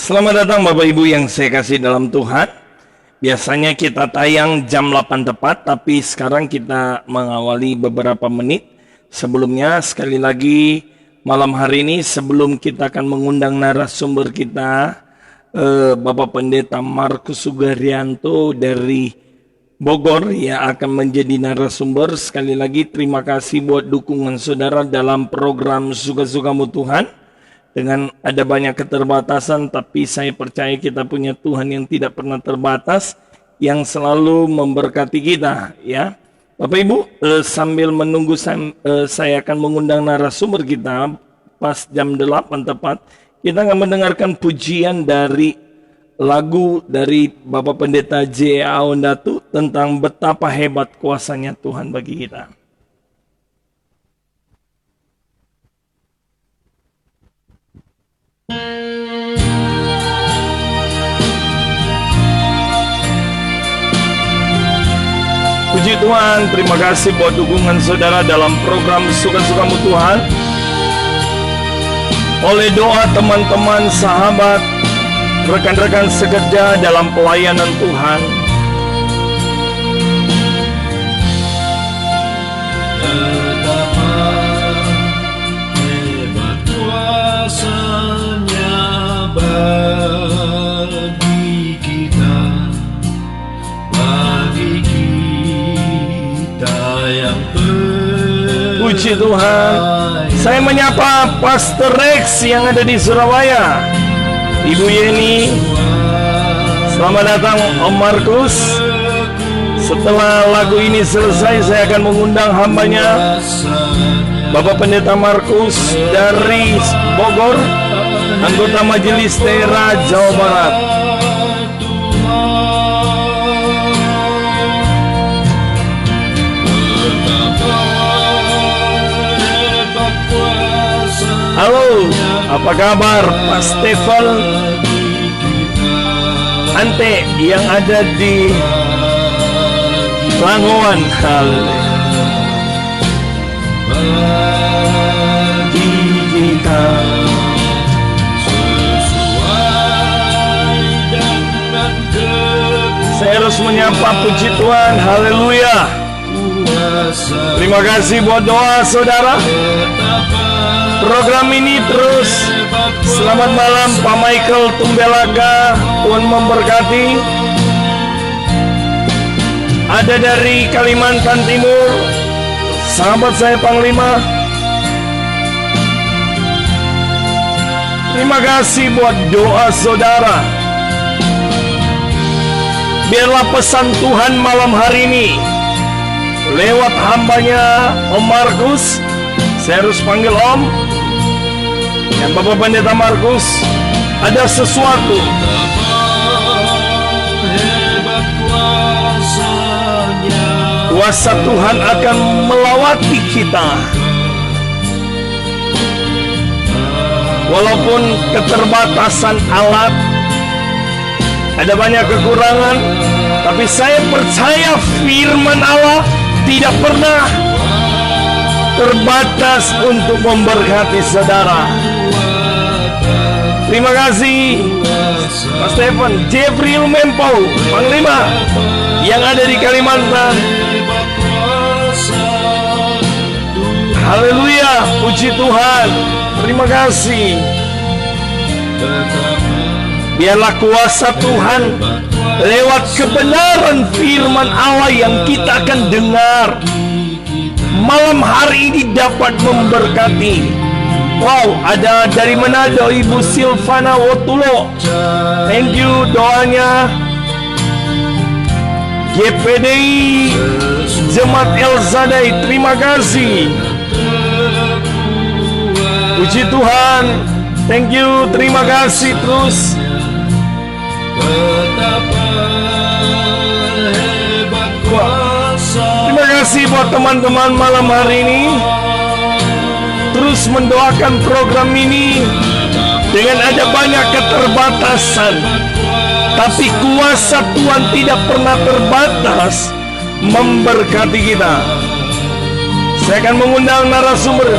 Selamat datang Bapak Ibu yang saya kasih dalam Tuhan. Biasanya kita tayang jam 8 tepat, tapi sekarang kita mengawali beberapa menit sebelumnya. Sekali lagi malam hari ini sebelum kita akan mengundang narasumber kita, Bapak Pendeta Markus Sugarianto dari Bogor yang akan menjadi narasumber. Sekali lagi terima kasih buat dukungan saudara dalam program Suka-Sukamu Tuhan. Dengan ada banyak keterbatasan, tapi saya percaya kita punya Tuhan yang tidak pernah terbatas, yang selalu memberkati kita, ya. Bapak Ibu, sambil menunggu saya akan mengundang narasumber kita, pas jam 8 tepat, kita akan mendengarkan pujian dari lagu dari Bapak Pendeta J.A. Ondatu tentang betapa hebat kuasanya Tuhan bagi kita. Puji Tuhan, terima kasih buat dukungan saudara dalam program Suka-Sukamu Tuhan. Oleh doa teman-teman, sahabat, rekan-rekan sekerja dalam pelayanan Tuhan, betapa hebat kuasanya bagi kita yang puji Tuhan. Saya menyapa Pastor Rex yang ada di Surabaya, Ibu Yeni. Selamat datang Om Markus. Setelah lagu ini selesai, saya akan mengundang hambanya Bapak Pendeta Markus dari Bogor, anggota Majelis Daerah Jawa Barat. Halo, apa kabar Pak Stefan Ante yang ada di Langowan? Bagi kita saya harus menyapa, puji Tuhan, haleluya. Terima kasih buat doa saudara. Program ini terus. Selamat malam Pak Michael Tumbelaga, Tuhan memberkati. Ada dari Kalimantan Timur, sahabat saya Panglima. Terima kasih buat doa saudara. Biarlah pesan Tuhan malam hari ini lewat hambanya Om Markus. Saya harus panggil Om. Yang Bapak Pendeta Markus, ada sesuatu. Kuasa Tuhan akan melawati kita. Walaupun keterbatasan alat, ada banyak kekurangan, tapi saya percaya firman Allah tidak pernah terbatas untuk memberkati saudara. Terima kasih Pak Stefan, Jeffrey Lumempo, Panglima yang ada di Kalimantan. Haleluya, puji Tuhan. Terima kasih. Biarlah kuasa Tuhan lewat kebenaran firman Allah yang kita akan dengar malam hari ini dapat memberkati. Wow, ada dari Manado Ibu Silvana Wotulo. Thank you doanya. GPDI Jemaat El Zadai, terima kasih. Puji Tuhan. Thank you, terima kasih terus. Terima kasih buat teman-teman malam hari ini. Terus mendoakan program ini. Dengan ada banyak keterbatasan, tapi kuasa Tuhan tidak pernah terbatas memberkati kita. Saya akan mengundang narasumber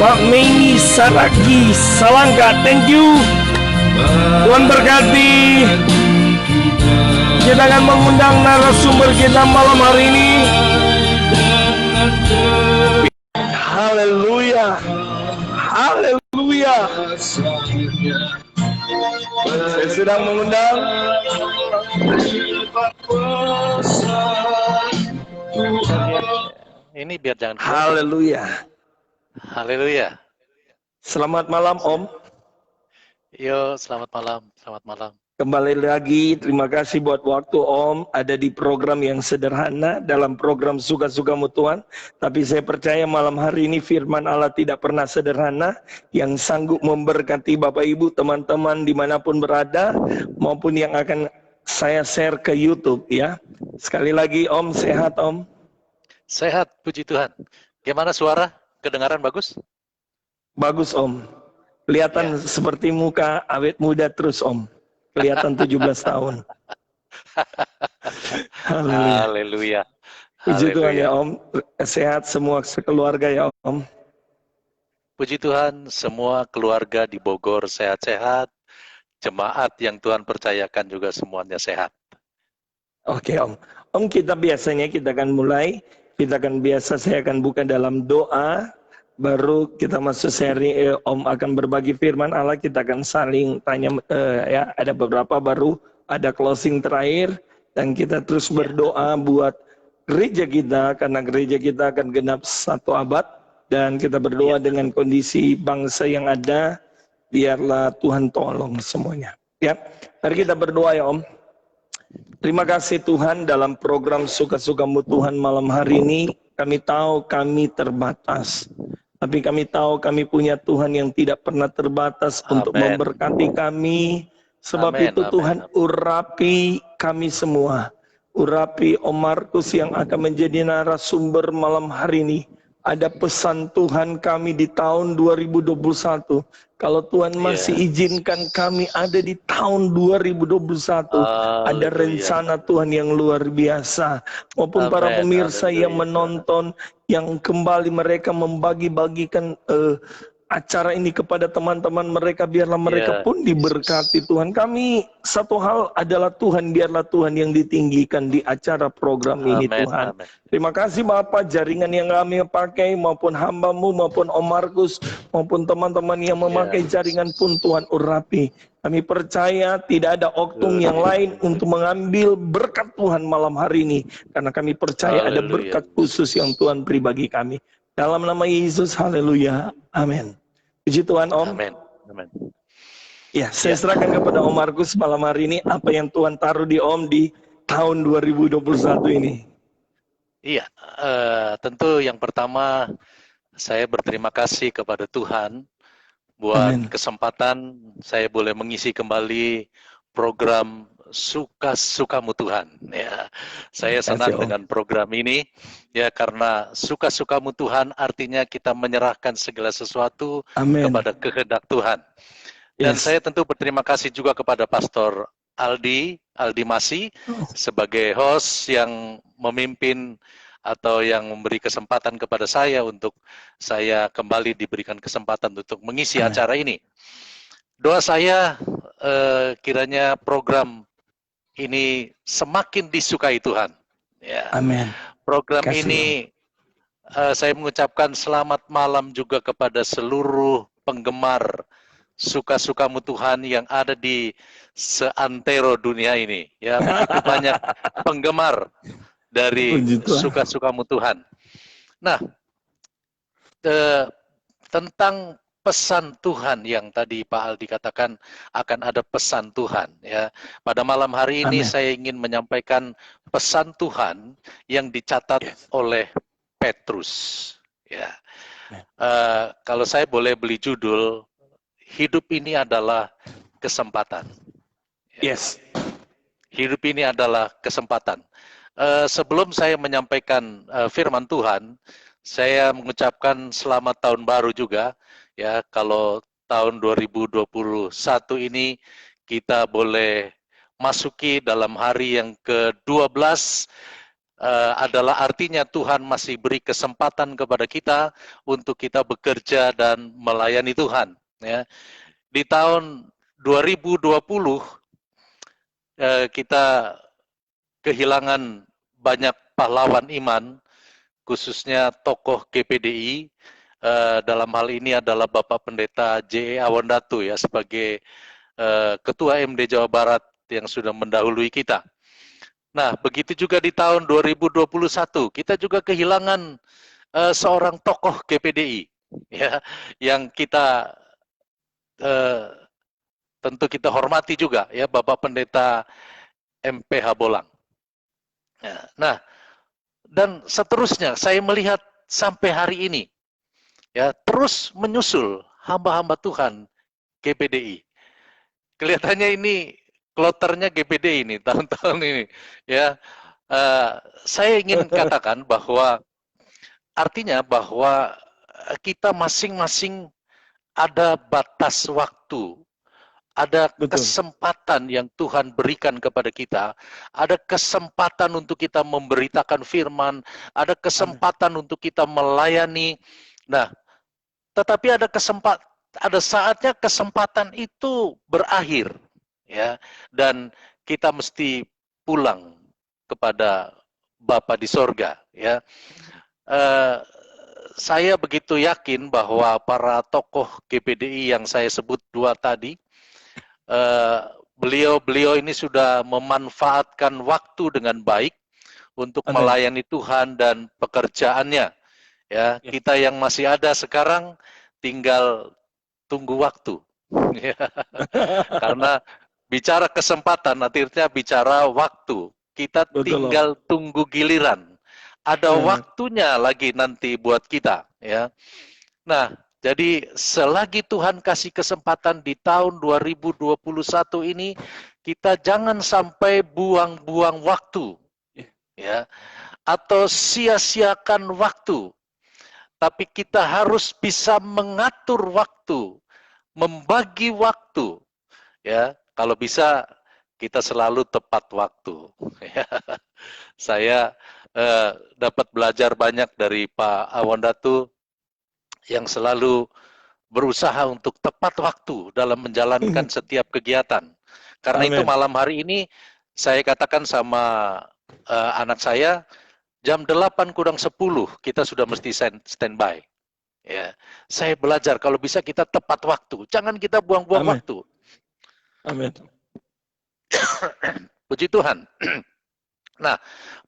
Pak Meni Saragi Salangka. Thank you. Tuhan diberkati. Kita akan mengundang narasumber kita malam hari ini. Haleluya. Haleluya. Saya sedang mengundang ini biar jangan. Haleluya. Haleluya. Selamat malam Om. Yo, selamat malam. Selamat malam. Kembali lagi, terima kasih buat waktu Om. Ada di program yang sederhana, dalam program Suka-Sukamu Tuhan. Tapi saya percaya malam hari ini firman Allah tidak pernah sederhana, yang sanggup memberkati Bapak Ibu, teman-teman dimanapun berada, maupun yang akan saya share ke YouTube ya. Sekali lagi Om, sehat Om? Sehat, puji Tuhan. Gimana suara? Kedengaran bagus? Bagus Om. Kelihatan seperti muka awet muda terus Om. Kelihatan 17 tahun. Haleluya. Puji Tuhan ya Om. Sehat semua sekeluarga ya Om. Puji Tuhan, semua keluarga di Bogor sehat-sehat. Jemaat yang Tuhan percayakan juga semuanya sehat. Oke Om. Om, kita akan mulai. Saya akan buka dalam doa. Baru kita masuk seri Om akan berbagi firman Allah, kita akan saling tanya ya, ada beberapa, baru ada closing terakhir, dan kita terus berdoa buat gereja kita, karena gereja kita akan genap 1 abad, dan kita berdoa dengan kondisi bangsa yang ada, biarlah Tuhan tolong semuanya. Ya, mari kita berdoa ya Om. Terima kasih Tuhan, dalam program Suka-Sukamu Tuhan malam hari ini, kami tahu kami terbatas. Tapi kami tahu kami punya Tuhan yang tidak pernah terbatas untuk memberkati kami. Sebab itu Tuhan, urapi kami semua. Urapi Om Markus yang akan menjadi narasumber malam hari ini. Ada pesan Tuhan kami di tahun 2021. Kalau Tuhan masih izinkan kami ada di tahun 2021. Ada rencana Tuhan yang luar biasa. Maupun para pemirsa yang menonton, yang kembali mereka membagi-bagikan acara ini kepada teman-teman mereka, biarlah mereka pun diberkati Tuhan. Kami satu hal adalah Tuhan, biarlah Tuhan yang ditinggikan di acara program ini Tuhan. Terima kasih Bapak, jaringan yang kami pakai maupun hamba-Mu, maupun Om Markus, maupun teman-teman yang memakai jaringan pun Tuhan urapi. Kami percaya tidak ada oknum yang lain untuk mengambil berkat Tuhan malam hari ini. Karena kami percaya ada berkat khusus yang Tuhan beri bagi kami. Dalam nama Yesus, haleluya, amin. Puji Tuhan Om. Amin. Amin. Ya, saya serahkan kepada Om Markus malam hari ini, apa yang Tuhan taruh di Om di tahun 2021 ini. Iya, tentu yang pertama saya berterima kasih kepada Tuhan buat kesempatan saya boleh mengisi kembali program Suka-Sukamu Tuhan. Ya, saya senang dengan program ini ya, karena Suka-Sukamu Tuhan artinya kita menyerahkan segala sesuatu kepada kehendak Tuhan. Dan saya tentu berterima kasih juga kepada Pastor Aldi Masi sebagai host yang memimpin atau yang memberi kesempatan kepada saya untuk saya kembali diberikan kesempatan untuk mengisi acara ini. Doa saya kiranya program ini semakin disukai Tuhan. Ya. Amin. Program ini saya mengucapkan selamat malam juga kepada seluruh penggemar Suka-Sukamu Tuhan yang ada di seantero dunia ini. Ya, begitu banyak penggemar dari Suka-Sukamu Tuhan. Nah, tentang pesan Tuhan yang tadi Pak Aldi katakan akan ada pesan Tuhan ya. Pada malam hari ini saya ingin menyampaikan pesan Tuhan yang dicatat oleh Petrus ya. Kalau saya boleh beli judul, hidup ini adalah kesempatan. Yes. Hidup ini adalah kesempatan. Sebelum saya menyampaikan firman Tuhan, saya mengucapkan selamat tahun baru juga. Ya, kalau tahun 2021 ini kita boleh masuki dalam hari yang ke-12 adalah artinya Tuhan masih beri kesempatan kepada kita untuk kita bekerja dan melayani Tuhan. Ya. Di tahun 2020 kita kehilangan banyak pahlawan iman, khususnya tokoh GPDI. Dalam hal ini adalah Bapak Pendeta J.E. Awandatu ya, sebagai Ketua MD Jawa Barat yang sudah mendahului kita. Nah, begitu juga di tahun 2021, kita juga kehilangan seorang tokoh GPDI ya, yang kita tentu kita hormati juga ya, Bapak Pendeta MPH Bolang. Nah, dan seterusnya saya melihat sampai hari ini ya, terus menyusul hamba-hamba Tuhan GPDI. Kelihatannya ini kloternya GPDI ini tahun-tahun ini ya. Saya ingin katakan bahwa artinya bahwa kita masing-masing ada batas waktu, ada kesempatan yang Tuhan berikan kepada kita, ada kesempatan untuk kita memberitakan firman, ada kesempatan untuk kita melayani. Nah, tetapi ada saatnya kesempatan itu berakhir, ya, dan kita mesti pulang kepada Bapa di sorga, ya. Saya begitu yakin bahwa para tokoh GPDI yang saya sebut dua tadi, beliau ini sudah memanfaatkan waktu dengan baik untuk melayani Tuhan dan pekerjaannya. Ya, kita yang masih ada sekarang tinggal tunggu waktu. Karena bicara kesempatan, akhirnya bicara waktu. Kita tinggal tunggu giliran. Ada waktunya lagi nanti buat kita, ya. Nah, jadi selagi Tuhan kasih kesempatan di tahun 2021 ini, kita jangan sampai buang-buang waktu, ya, atau sia-siakan waktu. Tapi kita harus bisa mengatur waktu, membagi waktu, ya. Kalau bisa kita selalu tepat waktu. Saya dapat belajar banyak dari Pak Awandatu yang selalu berusaha untuk tepat waktu dalam menjalankan setiap kegiatan. Karena itu malam hari ini saya katakan sama anak saya, jam 8 kurang 10 kita sudah mesti standby. Ya, saya belajar kalau bisa kita tepat waktu, jangan kita buang-buang waktu. Amin. Puji Tuhan. Nah,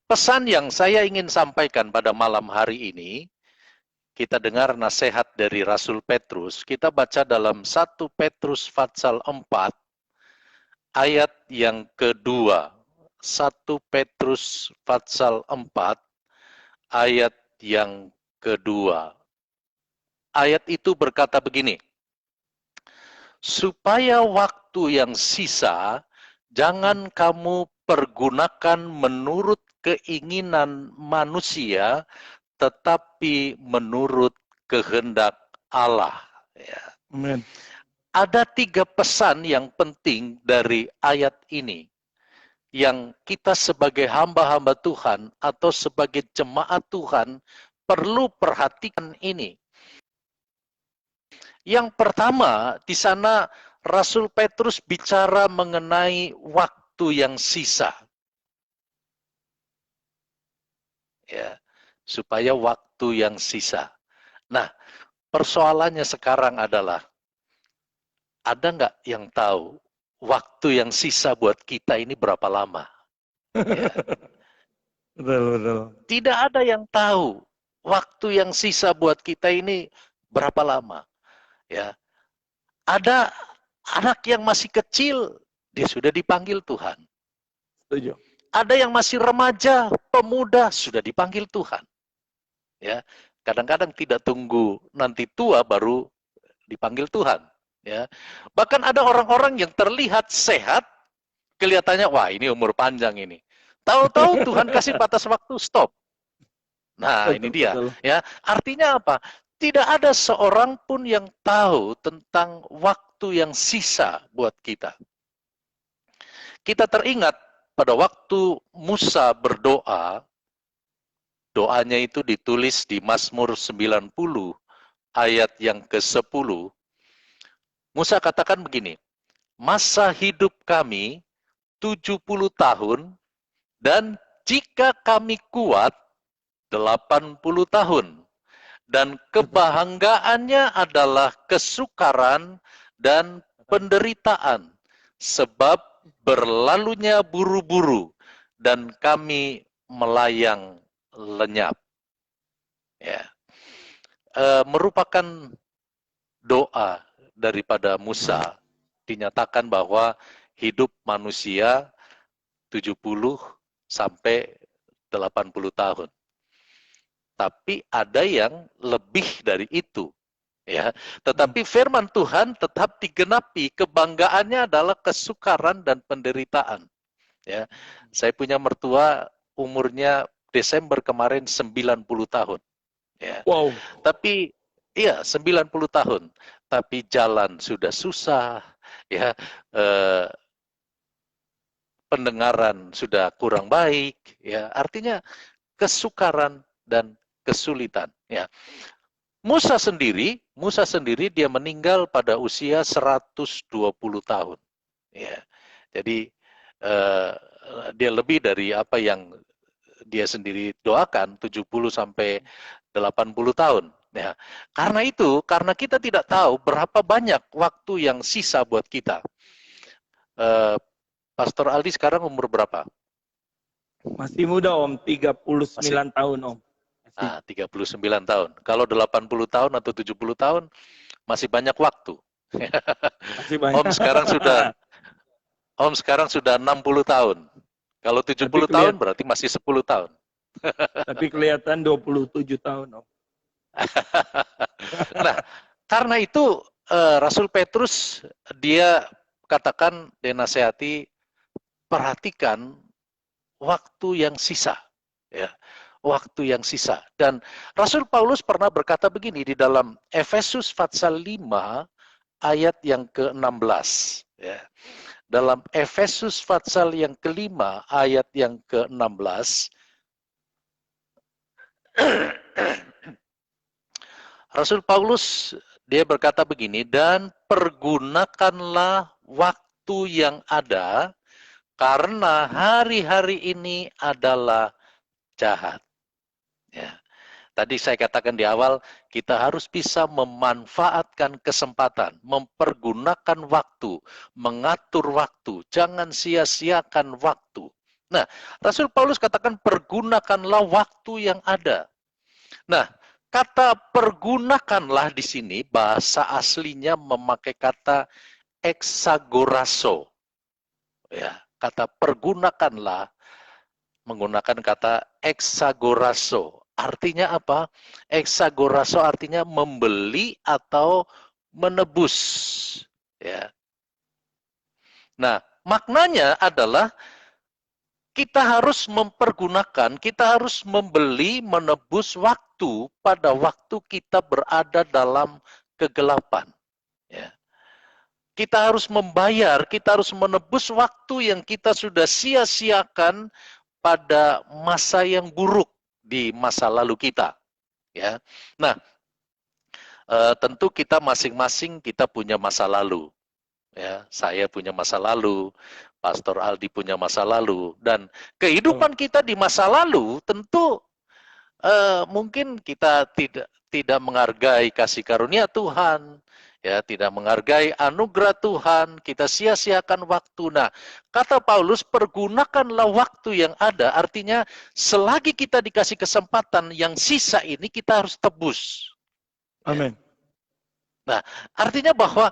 pesan yang saya ingin sampaikan pada malam hari ini, kita dengar nasihat dari Rasul Petrus. Kita baca dalam 1 Petrus pasal 4 ayat yang kedua. 1 Petrus pasal 4 ayat yang kedua. Ayat itu berkata begini, supaya waktu yang sisa jangan kamu pergunakan menurut keinginan manusia, tetapi menurut kehendak Allah. Ya. Amen. Ada 3 pesan yang penting dari ayat ini, yang kita sebagai hamba-hamba Tuhan atau sebagai jemaat Tuhan perlu perhatikan ini. Yang pertama, di sana Rasul Petrus bicara mengenai waktu yang sisa. Ya, supaya waktu yang sisa. Nah, persoalannya sekarang adalah, ada nggak yang tahu waktu yang sisa buat kita ini berapa lama? Ya. Betul. Tidak ada yang tahu waktu yang sisa buat kita ini berapa lama. Ya, ada anak yang masih kecil, dia sudah dipanggil Tuhan. Setuju. Ada yang masih remaja, pemuda, sudah dipanggil Tuhan. Ya, kadang-kadang tidak tunggu nanti tua baru dipanggil Tuhan. Ya, bahkan ada orang-orang yang terlihat sehat, kelihatannya wah ini umur panjang ini. Tahu-tahu Tuhan kasih batas waktu, stop. Nah, ini dia. Ya, artinya apa? Tidak ada seorang pun yang tahu tentang waktu yang sisa buat kita. Kita teringat pada waktu Musa berdoa, doanya itu ditulis di Mazmur 90 ayat yang ke-10. Musa katakan begini, masa hidup kami 70 tahun, dan jika kami kuat 80 tahun. Dan kebanggaannya adalah kesukaran dan penderitaan, sebab berlalunya buru-buru dan kami melayang lenyap. Ya. Merupakan doa daripada Musa, dinyatakan bahwa hidup manusia 70 sampai 80 tahun. Tapi ada yang lebih dari itu, ya. Tetapi firman Tuhan tetap digenapi. Kebanggaannya adalah kesukaran dan penderitaan, ya. Saya punya mertua umurnya Desember kemarin 90 tahun, ya. Wow. Tapi iya 90 tahun, tapi jalan sudah susah, ya. Pendengaran sudah kurang baik, ya. Artinya kesukaran dan kesulitan, ya. Musa sendiri dia meninggal pada usia 120 tahun, ya. Jadi dia lebih dari apa yang dia sendiri doakan, 70 sampai 80 tahun, ya. Karena kita tidak tahu berapa banyak waktu yang sisa buat kita. Pastor Aldi sekarang umur berapa? Masih muda Om, 39 tahun Om. 39 tahun. Kalau 80 tahun atau 70 tahun, masih banyak waktu. Masih banyak. Om sekarang sudah 60 tahun. Kalau 70 tahun berarti masih 10 tahun. Tapi kelihatan 27 tahun Om. Nah, karena itu Rasul Petrus dia katakan, dia nasihati, perhatikan waktu yang sisa, ya. Waktu yang sisa. Dan Rasul Paulus pernah berkata begini di dalam Efesus pasal 5 ayat yang ke-16, ya. Dalam Efesus pasal yang kelima ayat yang ke-16, Rasul Paulus dia berkata begini, dan pergunakanlah waktu yang ada, karena hari-hari ini adalah jahat. Ya. Tadi saya katakan di awal, kita harus bisa memanfaatkan kesempatan, mempergunakan waktu, mengatur waktu, jangan sia-siakan waktu. Nah, Rasul Paulus katakan pergunakanlah waktu yang ada. Nah, kata pergunakanlah di sini, bahasa aslinya memakai kata exagorazo. Ya, kata pergunakanlah menggunakan kata exagorazo. Artinya apa? Exagorazo artinya membeli atau menebus, ya. Nah, maknanya adalah kita harus mempergunakan, kita harus membeli, menebus waktu pada waktu kita berada dalam kegelapan, ya. Kita harus membayar, kita harus menebus waktu yang kita sudah sia-siakan pada masa yang buruk di masa lalu kita, ya. Nah, tentu kita masing-masing kita punya masa lalu, ya. Saya punya masa lalu, Pastor Aldi punya masa lalu, dan kehidupan kita di masa lalu tentu mungkin kita tidak menghargai kasih karunia Tuhan, ya, tidak menghargai anugerah Tuhan, kita sia-siakan waktu. Nah, kata Paulus, pergunakanlah waktu yang ada, artinya selagi kita dikasih kesempatan yang sisa ini, kita harus tebus. Amin. Nah, artinya bahwa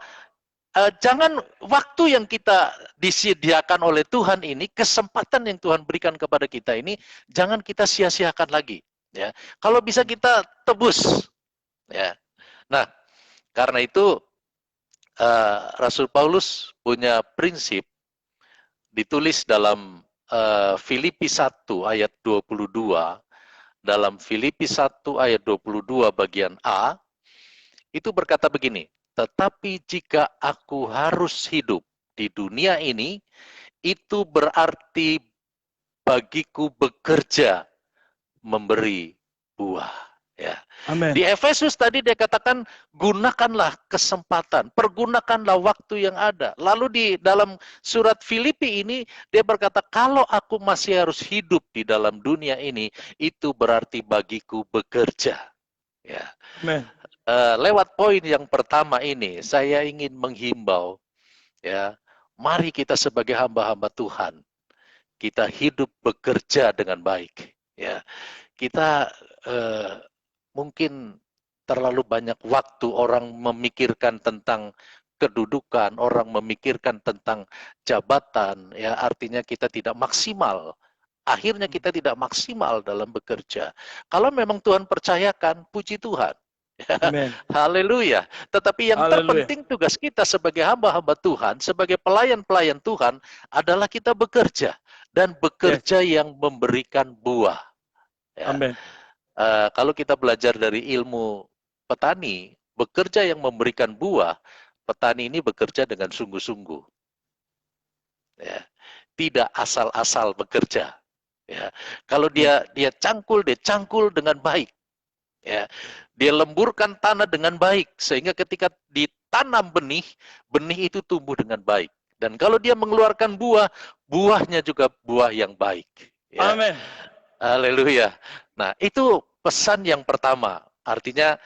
jangan waktu yang kita disediakan oleh Tuhan ini, kesempatan yang Tuhan berikan kepada kita ini, jangan kita sia-siakan lagi. Ya, kalau bisa kita tebus. Ya, nah, karena itu Rasul Paulus punya prinsip ditulis dalam Filipi 1 ayat 22, dalam Filipi 1 ayat 22 bagian A, itu berkata begini, tetapi jika aku harus hidup di dunia ini, itu berarti bagiku bekerja memberi buah. Ya. Amin. Di Efesus tadi dia katakan gunakanlah kesempatan, pergunakanlah waktu yang ada. Lalu di dalam surat Filipi ini dia berkata kalau aku masih harus hidup di dalam dunia ini, itu berarti bagiku bekerja. Ya. Amin. Lewat poin yang pertama ini saya ingin menghimbau, ya, mari kita sebagai hamba-hamba Tuhan kita hidup bekerja dengan baik. Ya, kita mungkin terlalu banyak waktu orang memikirkan tentang kedudukan, orang memikirkan tentang jabatan, ya artinya kita tidak maksimal. Akhirnya kita tidak maksimal dalam bekerja. Kalau memang Tuhan percayakan, puji Tuhan. Amin. Haleluya. Tetapi yang Haleluya. terpenting tugas kita sebagai hamba-hamba Tuhan, sebagai pelayan-pelayan Tuhan adalah kita bekerja dan bekerja yang memberikan buah. Ya. Amin. Kalau kita belajar dari ilmu petani, bekerja yang memberikan buah, petani ini bekerja dengan sungguh-sungguh. Ya. Tidak asal-asal bekerja. Ya. Kalau dia cangkul dengan baik. Ya. Dia lemburkan tanah dengan baik sehingga ketika ditanam benih, benih itu tumbuh dengan baik. Dan kalau dia mengeluarkan buah, buahnya juga buah yang baik. Ya. Amin. Haleluya. Nah, itu pesan yang pertama. Artinya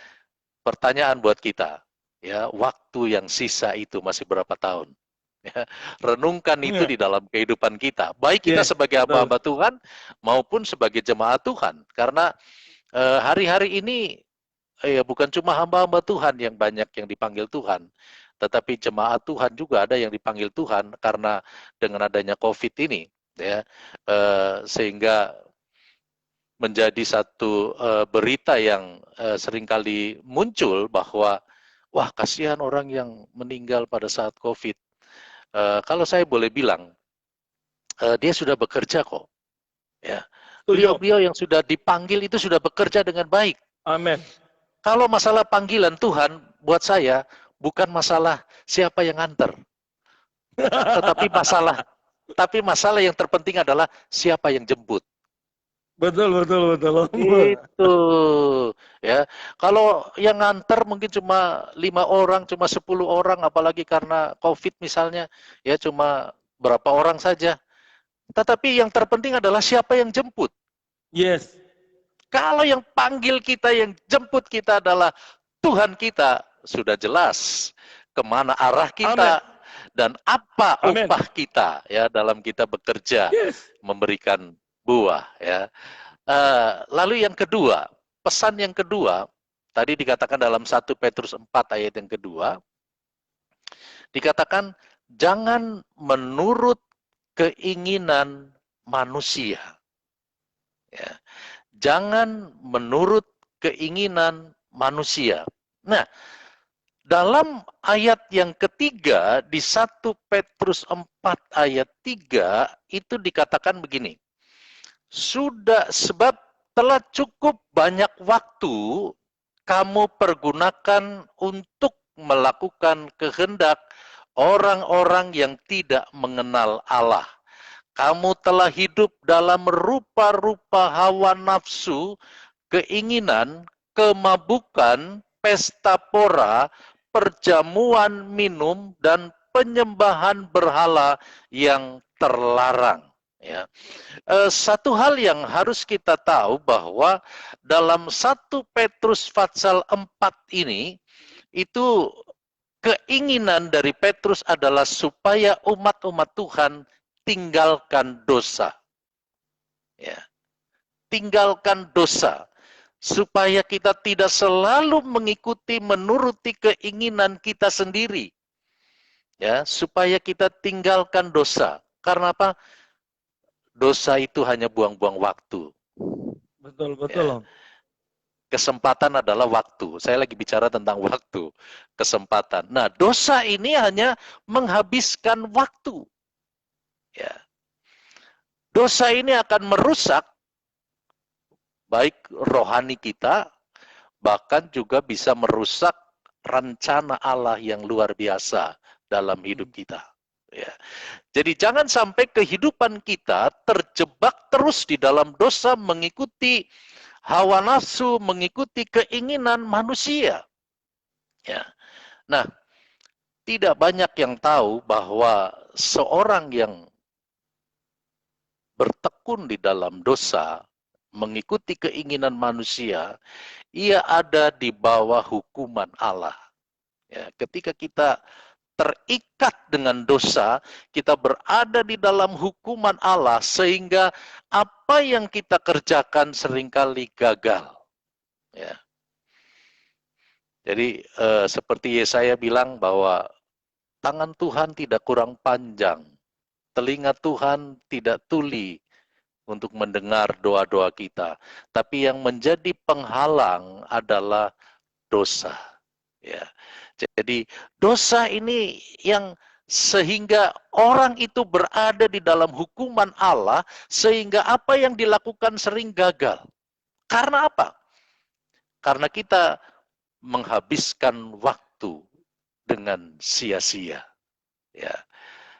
pertanyaan buat kita, ya, waktu yang sisa itu masih berapa tahun? Ya, renungkan itu di dalam kehidupan kita. Baik kita sebagai hamba-hamba Tuhan maupun sebagai jemaat Tuhan. Karena hari-hari ini ya bukan cuma hamba-hamba Tuhan yang banyak yang dipanggil Tuhan, tetapi jemaat Tuhan juga ada yang dipanggil Tuhan karena dengan adanya COVID ini, ya, sehingga menjadi satu berita yang seringkali muncul bahwa wah kasihan orang yang meninggal pada saat COVID. Kalau saya boleh bilang, dia sudah bekerja kok. Ya. Beliau-beliau yang sudah dipanggil itu sudah bekerja dengan baik. Amin. Kalau masalah panggilan Tuhan buat saya bukan masalah siapa yang nganter, tetapi masalah yang terpenting adalah siapa yang jemput. Betul. Itu ya. Kalau yang nganter mungkin cuma 5 orang, cuma 10 orang, apalagi karena COVID misalnya, ya cuma berapa orang saja. Tetapi yang terpenting adalah siapa yang jemput. Yes. Kalau yang panggil kita, yang jemput kita adalah Tuhan kita, sudah jelas kemana arah kita. Amen. Dan apa upah kita ya dalam kita bekerja, memberikan buah ya. Lalu yang kedua, pesan yang kedua, tadi dikatakan dalam 1 Petrus 4 ayat yang kedua, dikatakan jangan menurut keinginan manusia. Ya. Jangan menurut keinginan manusia. Nah, dalam ayat yang ketiga di 1 Petrus 4 ayat 3 itu dikatakan begini. Sebab telah cukup banyak waktu kamu pergunakan untuk melakukan kehendak orang-orang yang tidak mengenal Allah. Kamu telah hidup dalam rupa-rupa hawa nafsu, keinginan, kemabukan, pesta pora, perjamuan minum, dan penyembahan berhala yang terlarang. Ya. Satu hal yang harus kita tahu bahwa dalam 1 Petrus pasal 4 ini, itu keinginan dari Petrus adalah supaya umat-umat Tuhan tinggalkan dosa. Ya. Tinggalkan dosa. Supaya kita tidak selalu mengikuti, menuruti keinginan kita sendiri. Ya, supaya kita tinggalkan dosa. Karena apa? Dosa itu hanya buang-buang waktu. Betul. Ya. Kesempatan adalah waktu. Saya lagi bicara tentang waktu. Kesempatan. Nah, dosa ini hanya menghabiskan waktu. Ya. Dosa ini akan merusak baik rohani kita, bahkan juga bisa merusak rencana Allah yang luar biasa dalam hidup kita. Ya. Jadi jangan sampai kehidupan kita terjebak terus di dalam dosa, mengikuti hawa nafsu, mengikuti keinginan manusia. Ya. Nah, tidak banyak yang tahu bahwa seorang yang bertekun di dalam dosa, mengikuti keinginan manusia, ia ada di bawah hukuman Allah. Ya, ketika kita terikat dengan dosa, kita berada di dalam hukuman Allah, sehingga apa yang kita kerjakan seringkali gagal. Ya. Jadi seperti Yesaya bilang bahwa tangan Tuhan tidak kurang panjang, telinga Tuhan tidak tuli untuk mendengar doa-doa kita, tapi yang menjadi penghalang adalah dosa. Ya. Jadi dosa ini yang sehingga orang itu berada di dalam hukuman Allah, sehingga apa yang dilakukan sering gagal. Karena apa? Karena kita menghabiskan waktu dengan sia-sia. Ya.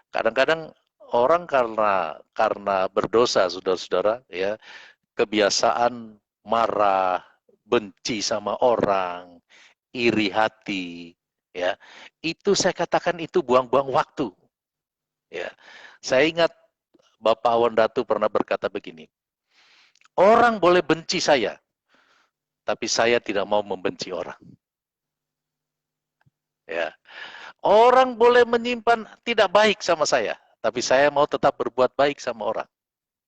Kadang-kadang orang karena berdosa, saudara-saudara, ya, kebiasaan marah, benci sama orang, iri hati, ya, itu saya katakan itu buang-buang waktu. Ya, saya ingat Bapak Awan Datu pernah berkata begini, orang boleh benci saya, tapi saya tidak mau membenci orang. Ya, orang boleh menyimpan tidak baik sama saya, tapi saya mau tetap berbuat baik sama orang.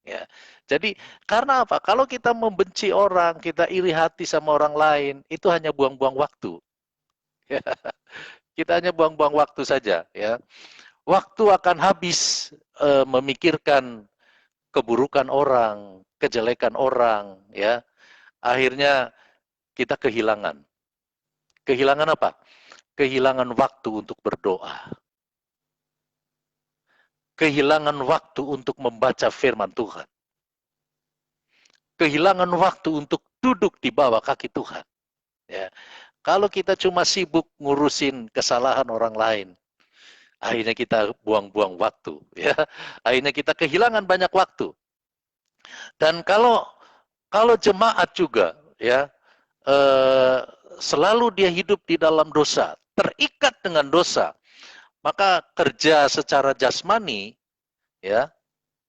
Ya, jadi karena apa? Kalau kita membenci orang, kita iri hati sama orang lain, itu hanya buang-buang waktu. Ya. Kita hanya buang-buang waktu saja, ya. Waktu akan habis memikirkan keburukan orang, kejelekan orang, ya. Akhirnya kita kehilangan. Kehilangan apa? Kehilangan waktu untuk berdoa. Kehilangan waktu untuk membaca firman Tuhan. Kehilangan waktu untuk duduk di bawah kaki Tuhan. Ya. Kalau kita cuma sibuk ngurusin kesalahan orang lain, akhirnya kita buang-buang waktu, ya. Akhirnya kita kehilangan banyak waktu. Dan kalau jemaat juga, ya, selalu dia hidup di dalam dosa, terikat dengan dosa, maka kerja secara jasmani, ya,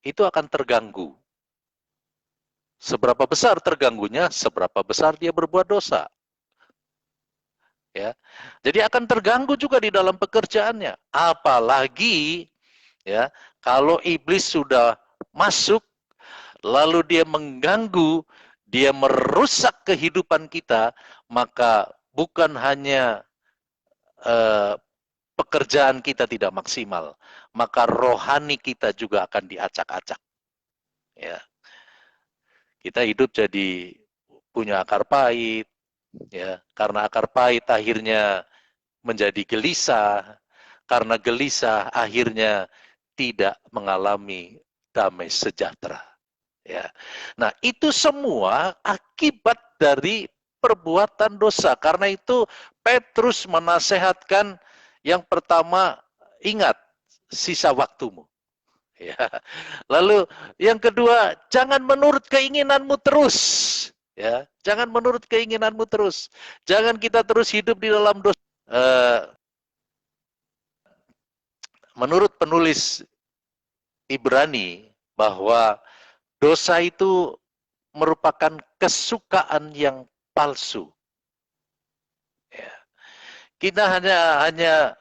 itu akan terganggu. Seberapa besar terganggunya, seberapa besar dia berbuat dosa. Ya. Jadi akan terganggu juga di dalam pekerjaannya. Apalagi, ya, kalau iblis sudah masuk, lalu dia mengganggu, dia merusak kehidupan kita, maka bukan hanya pekerjaan kita tidak maksimal, maka rohani kita juga akan diacak-acak. Ya. Kita hidup jadi punya akar pahit, ya, karena akar pahit akhirnya menjadi gelisah, karena gelisah akhirnya tidak mengalami damai sejahtera. Ya. Nah, itu semua akibat dari perbuatan dosa. Karena itu Petrus menasehatkan yang pertama, ingat sisa waktumu. Ya. Lalu yang kedua, jangan menurut keinginanmu terus. Ya, jangan menurut keinginanmu terus. Jangan kita terus hidup di dalam dosa. Menurut penulis Ibrani bahwa dosa itu merupakan kesukaan yang palsu. Ya. Kita hanya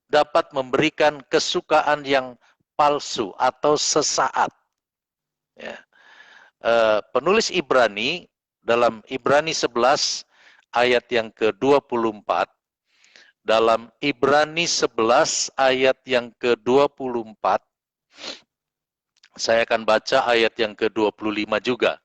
dapat memberikan kesukaan yang palsu atau sesaat. Ya. Penulis Ibrani dalam Ibrani 11 ayat yang ke-24, dalam Ibrani 11 ayat yang ke-24, saya akan baca ayat yang ke-25 juga.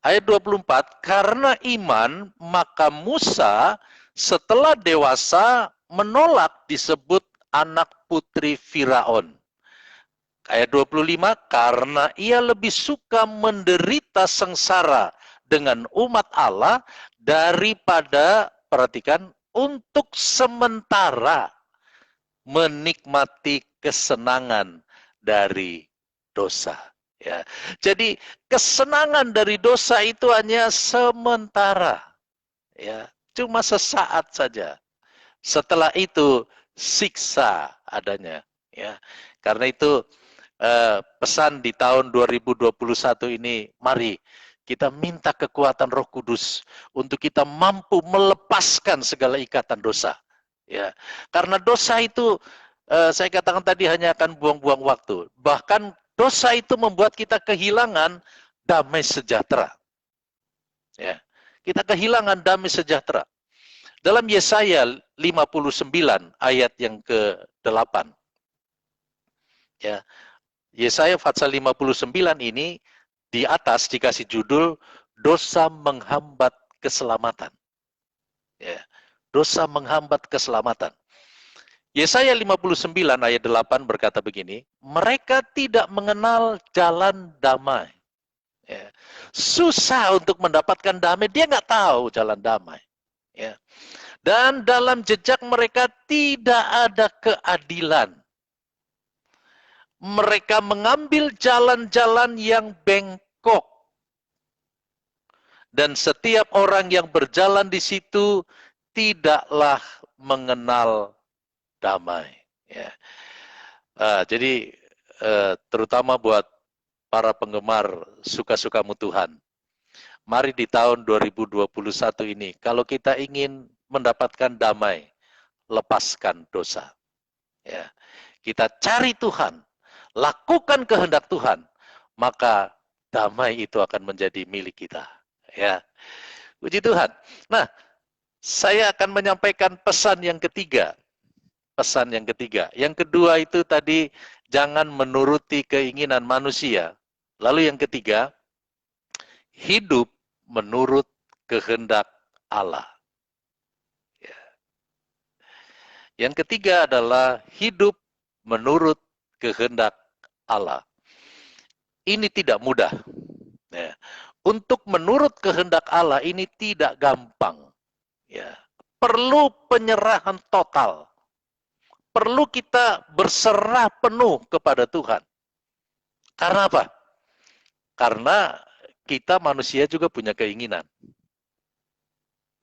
Ayat 24, karena iman maka Musa setelah dewasa menolak disebut anak putri Firaun. Ayat 25, karena ia lebih suka menderita sengsara dengan umat Allah daripada, perhatikan, untuk sementara menikmati kesenangan dari dosa. Ya. Jadi kesenangan dari dosa itu hanya sementara. Ya, cuma sesaat saja. Setelah itu siksa adanya. Ya. Karena itu pesan di tahun 2021 ini, mari kita minta kekuatan Roh Kudus untuk kita mampu melepaskan segala ikatan dosa. Ya, karena dosa itu saya katakan tadi hanya akan buang-buang waktu. Bahkan dosa itu membuat kita kehilangan damai sejahtera. Ya, kita kehilangan damai sejahtera. Dalam Yesaya 59 ayat yang ke-8. Ya, Yesaya pasal 59 ini di atas dikasih judul dosa menghambat keselamatan. Ya, dosa menghambat keselamatan. Yesaya 59 ayat 8 berkata begini, mereka tidak mengenal jalan damai. Ya. Susah untuk mendapatkan damai, dia nggak tahu jalan damai. Ya. Dan dalam jejak mereka tidak ada keadilan. Mereka mengambil jalan-jalan yang bengkok. Dan setiap orang yang berjalan di situ tidaklah mengenal damai. Ya. Jadi terutama buat para penggemar suka-sukamu Tuhan. Mari di tahun 2021 ini, kalau kita ingin mendapatkan damai, lepaskan dosa. Ya. Kita cari Tuhan, lakukan kehendak Tuhan, maka damai itu akan menjadi milik kita. Ya, puji Tuhan. Nah, saya akan menyampaikan pesan yang ketiga. Pesan yang ketiga. Yang kedua itu tadi, jangan menuruti keinginan manusia. Lalu yang ketiga, hidup menurut kehendak Allah. Ya. Yang ketiga adalah hidup menurut kehendak Allah. Ini tidak mudah. Ya. Untuk menurut kehendak Allah ini tidak gampang. Ya. Perlu penyerahan total. Perlu kita berserah penuh kepada Tuhan. Karena apa? Karena kita manusia juga punya keinginan.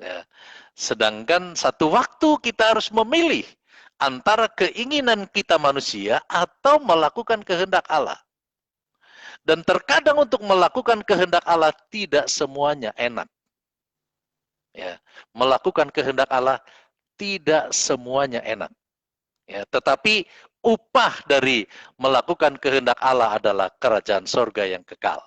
Ya. Sedangkan satu waktu kita harus memilih antara keinginan kita manusia atau melakukan kehendak Allah. Dan terkadang untuk melakukan kehendak Allah tidak semuanya enak. Ya, melakukan kehendak Allah tidak semuanya enak. Ya, tetapi upah dari melakukan kehendak Allah adalah kerajaan sorga yang kekal.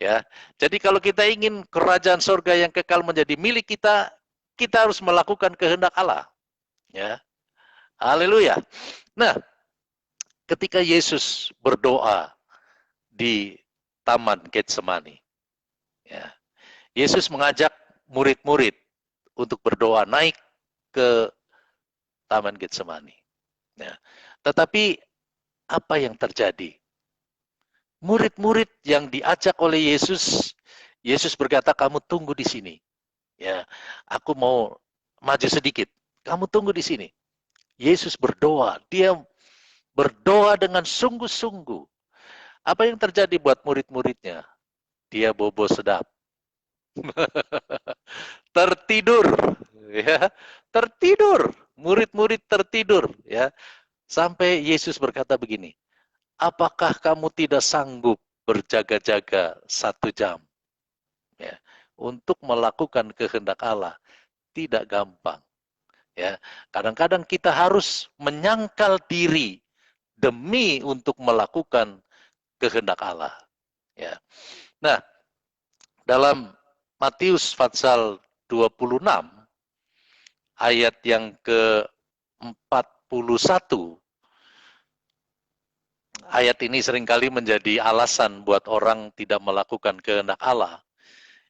Ya, jadi kalau kita ingin kerajaan sorga yang kekal menjadi milik kita, kita harus melakukan kehendak Allah. Ya, haleluya. Nah, ketika Yesus berdoa di Taman Getsemani, ya, Yesus mengajak murid-murid untuk berdoa naik ke Taman Getsemani. Ya. Tetapi apa yang terjadi? Murid-murid yang diajak oleh Yesus, Yesus berkata, kamu tunggu di sini. Ya, aku mau maju sedikit. Kamu tunggu di sini. Yesus berdoa, dia berdoa dengan sungguh-sungguh. Apa yang terjadi buat murid-muridnya? Dia bobo sedap. Tertidur, ya, tertidur. Murid-murid tertidur, ya. Sampai Yesus berkata begini, apakah kamu tidak sanggup berjaga-jaga 1 jam? Ya, untuk melakukan kehendak Allah tidak gampang. Ya, kadang-kadang kita harus menyangkal diri demi untuk melakukan kehendak Allah. Ya. Nah, dalam Matius pasal 26 ayat yang ke-41, ayat ini seringkali menjadi alasan buat orang tidak melakukan kehendak Allah.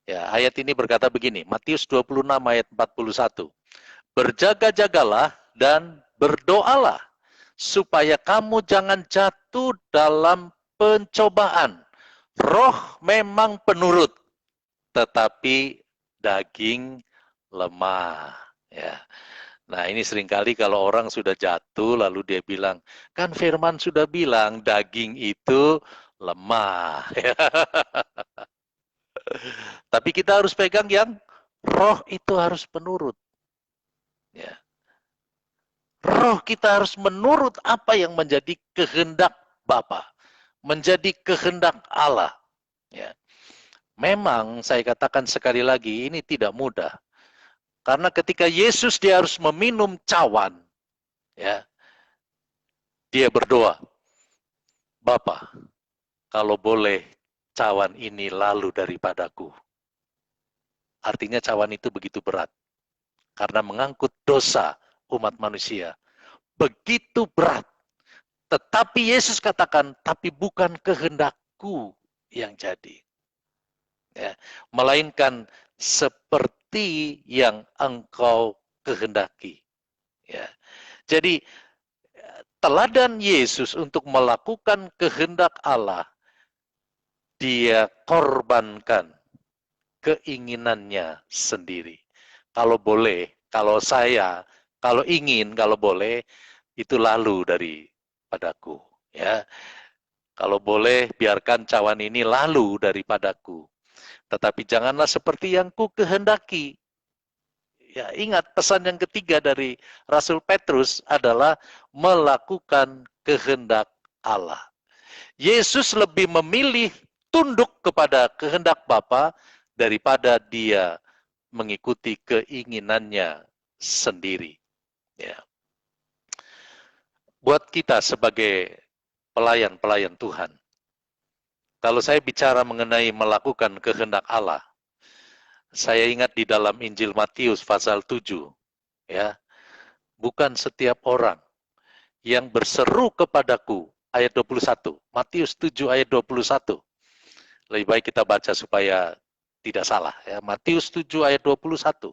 Ya, ayat ini berkata begini, Matius 26 ayat 41. Berjaga-jagalah dan berdoalah supaya kamu jangan jatuh dalam pencobaan. Roh memang penurut, tetapi daging lemah. Ya. Nah, ini seringkali kalau orang sudah jatuh, lalu dia bilang, kan firman sudah bilang daging itu lemah. Tapi kita harus pegang yang roh itu harus menurut. Ya. Roh kita harus menurut apa yang menjadi kehendak Bapa, menjadi kehendak Allah. Ya. Memang saya katakan sekali lagi, ini tidak mudah. Karena ketika Yesus dia harus meminum cawan, ya, dia berdoa, Bapa, kalau boleh cawan ini lalu daripadaku. Artinya cawan itu begitu berat. Karena mengangkut dosa umat manusia. Begitu berat. Tetapi Yesus katakan, tapi bukan kehendakku yang jadi. Ya, melainkan seperti yang engkau kehendaki. Ya. Jadi, teladan Yesus untuk melakukan kehendak Allah, dia korbankan keinginannya sendiri. Kalau boleh, kalau saya, kalau ingin, kalau boleh, itu lalu daripadaku. Ya, kalau boleh, biarkan cawan ini lalu daripadaku. Tetapi janganlah seperti yang ku kehendaki. Ya, ingat pesan yang ketiga dari Rasul Petrus adalah melakukan kehendak Allah. Yesus lebih memilih tunduk kepada kehendak Bapa daripada dia mengikuti keinginannya sendiri. Ya. Buat kita sebagai pelayan-pelayan Tuhan, kalau saya bicara mengenai melakukan kehendak Allah, saya ingat di dalam Injil Matius pasal 7, ya, bukan setiap orang yang berseru kepadaku, ayat 21, Matius 7 ayat 21. Lebih baik kita baca supaya tidak salah. Ya. Matius 7 ayat 21.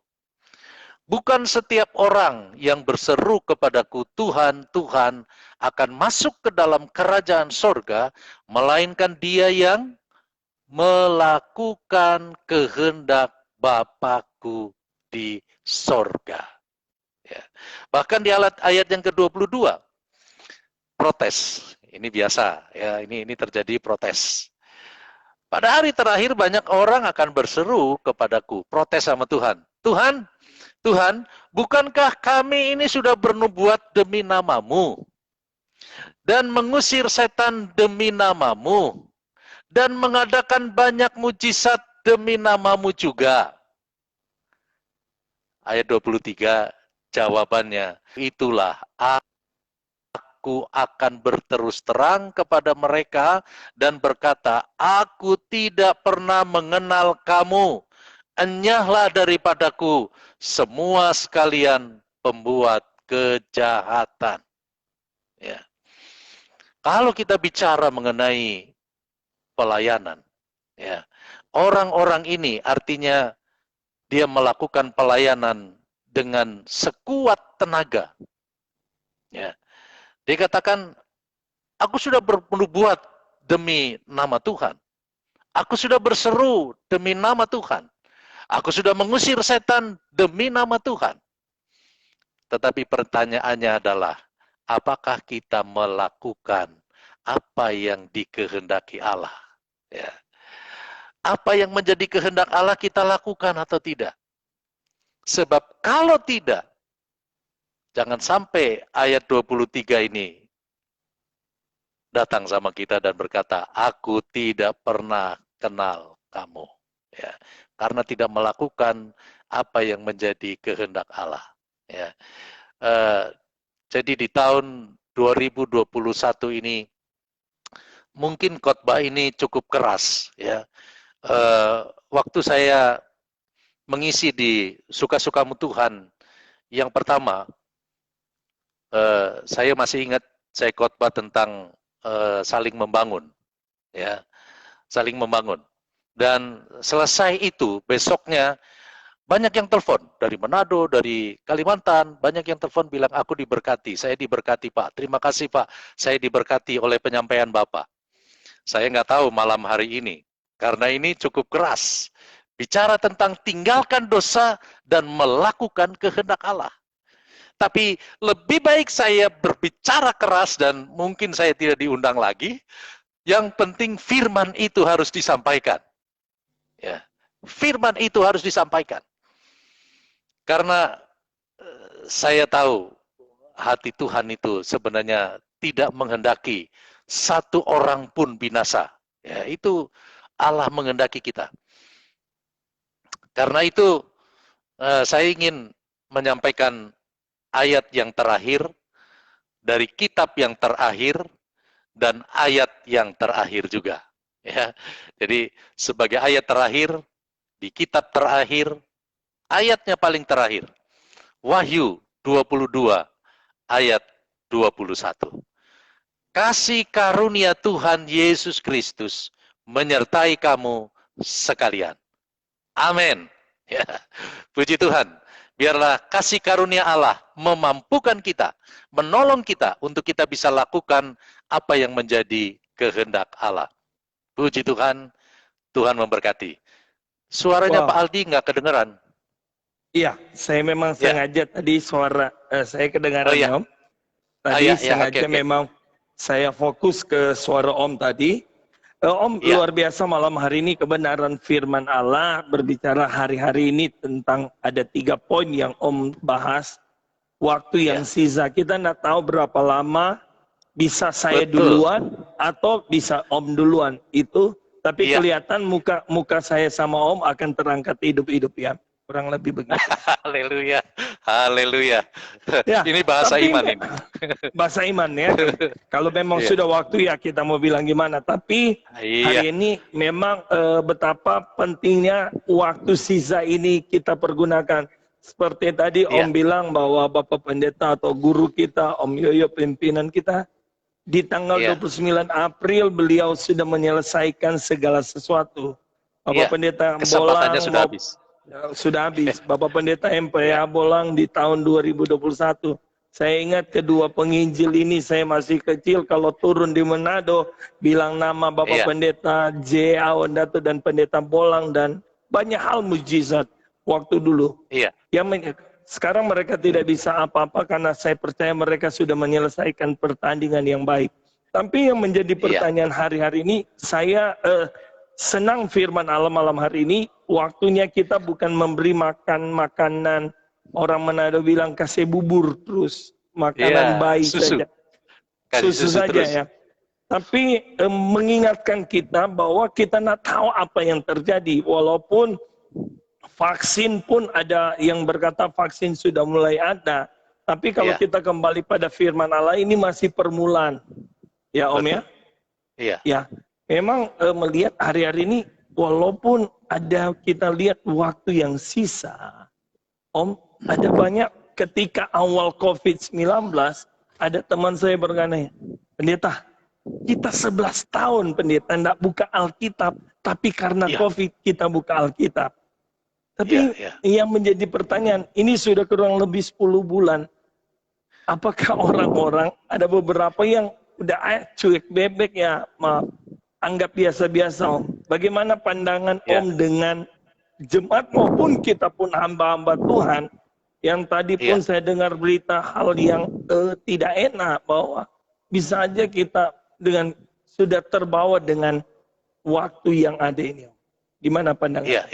Bukan setiap orang yang berseru kepadaku, Tuhan, Tuhan, akan masuk ke dalam kerajaan sorga, melainkan dia yang melakukan kehendak Bapakku di sorga. Ya. Bahkan di ayat yang ke-22, protes. Ini biasa, ya. Ini terjadi protes. Pada hari terakhir banyak orang akan berseru kepadaku, protes sama Tuhan. Tuhan, Tuhan, bukankah kami ini sudah bernubuat demi namamu? Dan mengusir setan demi namamu? Dan mengadakan banyak mujizat demi namamu juga? Ayat 23, jawabannya, itulah aku akan berterus terang kepada mereka dan berkata, aku tidak pernah mengenal kamu. Enyahlah daripadaku semua sekalian pembuat kejahatan. Ya. Kalau kita bicara mengenai pelayanan, ya, orang-orang ini artinya dia melakukan pelayanan dengan sekuat tenaga. Ya. Dia katakan, aku sudah bernubuat demi nama Tuhan. Aku sudah berseru demi nama Tuhan. Aku sudah mengusir setan demi nama Tuhan. Tetapi pertanyaannya adalah, apakah kita melakukan apa yang dikehendaki Allah? Ya. Apa yang menjadi kehendak Allah kita lakukan atau tidak? Sebab kalau tidak, jangan sampai ayat 23 ini datang sama kita dan berkata, aku tidak pernah kenal kamu. Ya. Karena tidak melakukan apa yang menjadi kehendak Allah. Ya. Jadi di tahun 2021 ini, mungkin khotbah ini cukup keras. Ya. Waktu saya mengisi di Suka-Sukamu Tuhan, yang pertama, saya masih ingat saya khotbah tentang saling membangun, ya, saling membangun. Dan selesai itu, besoknya banyak yang telepon dari Manado, dari Kalimantan, banyak yang telepon bilang aku diberkati, saya diberkati Pak, terima kasih Pak, saya diberkati oleh penyampaian Bapak. Saya nggak tahu malam hari ini, karena ini cukup keras. Bicara tentang tinggalkan dosa dan melakukan kehendak Allah. Tapi lebih baik saya berbicara keras dan mungkin saya tidak diundang lagi. Yang penting firman itu harus disampaikan. Ya, firman itu harus disampaikan. Karena saya tahu hati Tuhan itu sebenarnya tidak menghendaki satu orang pun binasa. Ya, itu Allah menghendaki kita. Karena itu saya ingin menyampaikan ayat yang terakhir dari kitab yang terakhir dan ayat yang terakhir juga. Ya, jadi sebagai ayat terakhir di kitab terakhir, ayatnya paling terakhir, Wahyu 22 ayat 21. Kasih karunia Tuhan Yesus Kristus menyertai kamu sekalian. Amin. Ya, puji Tuhan. Biarlah kasih karunia Allah memampukan kita, menolong kita untuk kita bisa lakukan apa yang menjadi kehendak Allah. Puji Tuhan, Tuhan memberkati. Suaranya Pak Aldi nggak kedengeran. Iya, saya memang sengaja tadi suara saya kedengaran Om. Tadi sengaja memang saya fokus ke suara Om tadi. Om luar biasa malam hari ini kebenaran firman Allah berbicara hari-hari ini tentang ada 3 poin yang Om bahas. Waktu yang sisa kita nggak tahu berapa lama, bisa saya duluan atau bisa Om duluan itu. Tapi kelihatan muka saya sama Om akan terangkat hidup-hidup ya. Kurang lebih begitu. Haleluya, haleluya. Ya, ini bahasa iman ini. Bahasa iman ya. Kalau memang sudah waktu ya kita mau bilang gimana. Tapi hari ini memang betapa pentingnya waktu sisa ini kita pergunakan. Seperti tadi Om bilang bahwa Bapak Pendeta atau guru kita, Om Yoyo pimpinan kita, di tanggal 29 April beliau sudah menyelesaikan segala sesuatu. Bapak Pendeta Bolang sudah habis. Sudah habis. Bapak Pendeta MPA Bolang di tahun 2021. Saya ingat kedua penginjil ini saya masih kecil kalau turun di Manado bilang nama Bapak Pendeta J. Awandato dan Pendeta Bolang dan banyak hal mujizat waktu dulu. Sekarang mereka tidak bisa apa-apa karena saya percaya mereka sudah menyelesaikan pertandingan yang baik. Tapi yang menjadi pertanyaan hari-hari ini saya senang firman Allah malam hari ini. Waktunya kita bukan memberi makan makanan, orang Manado bilang kasih bubur terus, makanan bayi saja, susu saja terus. Ya. Tapi mengingatkan kita bahwa kita tidak tahu apa yang terjadi, walaupun vaksin pun ada yang berkata vaksin sudah mulai ada, tapi kalau kita kembali pada firman Allah ini masih permulaan, ya Om ya. Ya, memang melihat hari-hari ini. Walaupun ada kita lihat waktu yang sisa, Om, ada banyak ketika awal COVID-19, ada teman saya berkata, Pendeta, kita 11 tahun Pendeta tidak buka Alkitab, tapi karena COVID kita buka Alkitab. Tapi yang menjadi pertanyaan, ini sudah kurang lebih 10 bulan, apakah orang-orang, ada beberapa yang udah cuek bebek ya, maaf. Anggap biasa-biasa Om. Bagaimana pandangan Om dengan jemaat maupun kita pun hamba-hamba Tuhan yang tadi pun saya dengar berita hal yang tidak enak bahwa bisa aja kita dengan sudah terbawa dengan waktu yang ada ini. Gimana pandangan?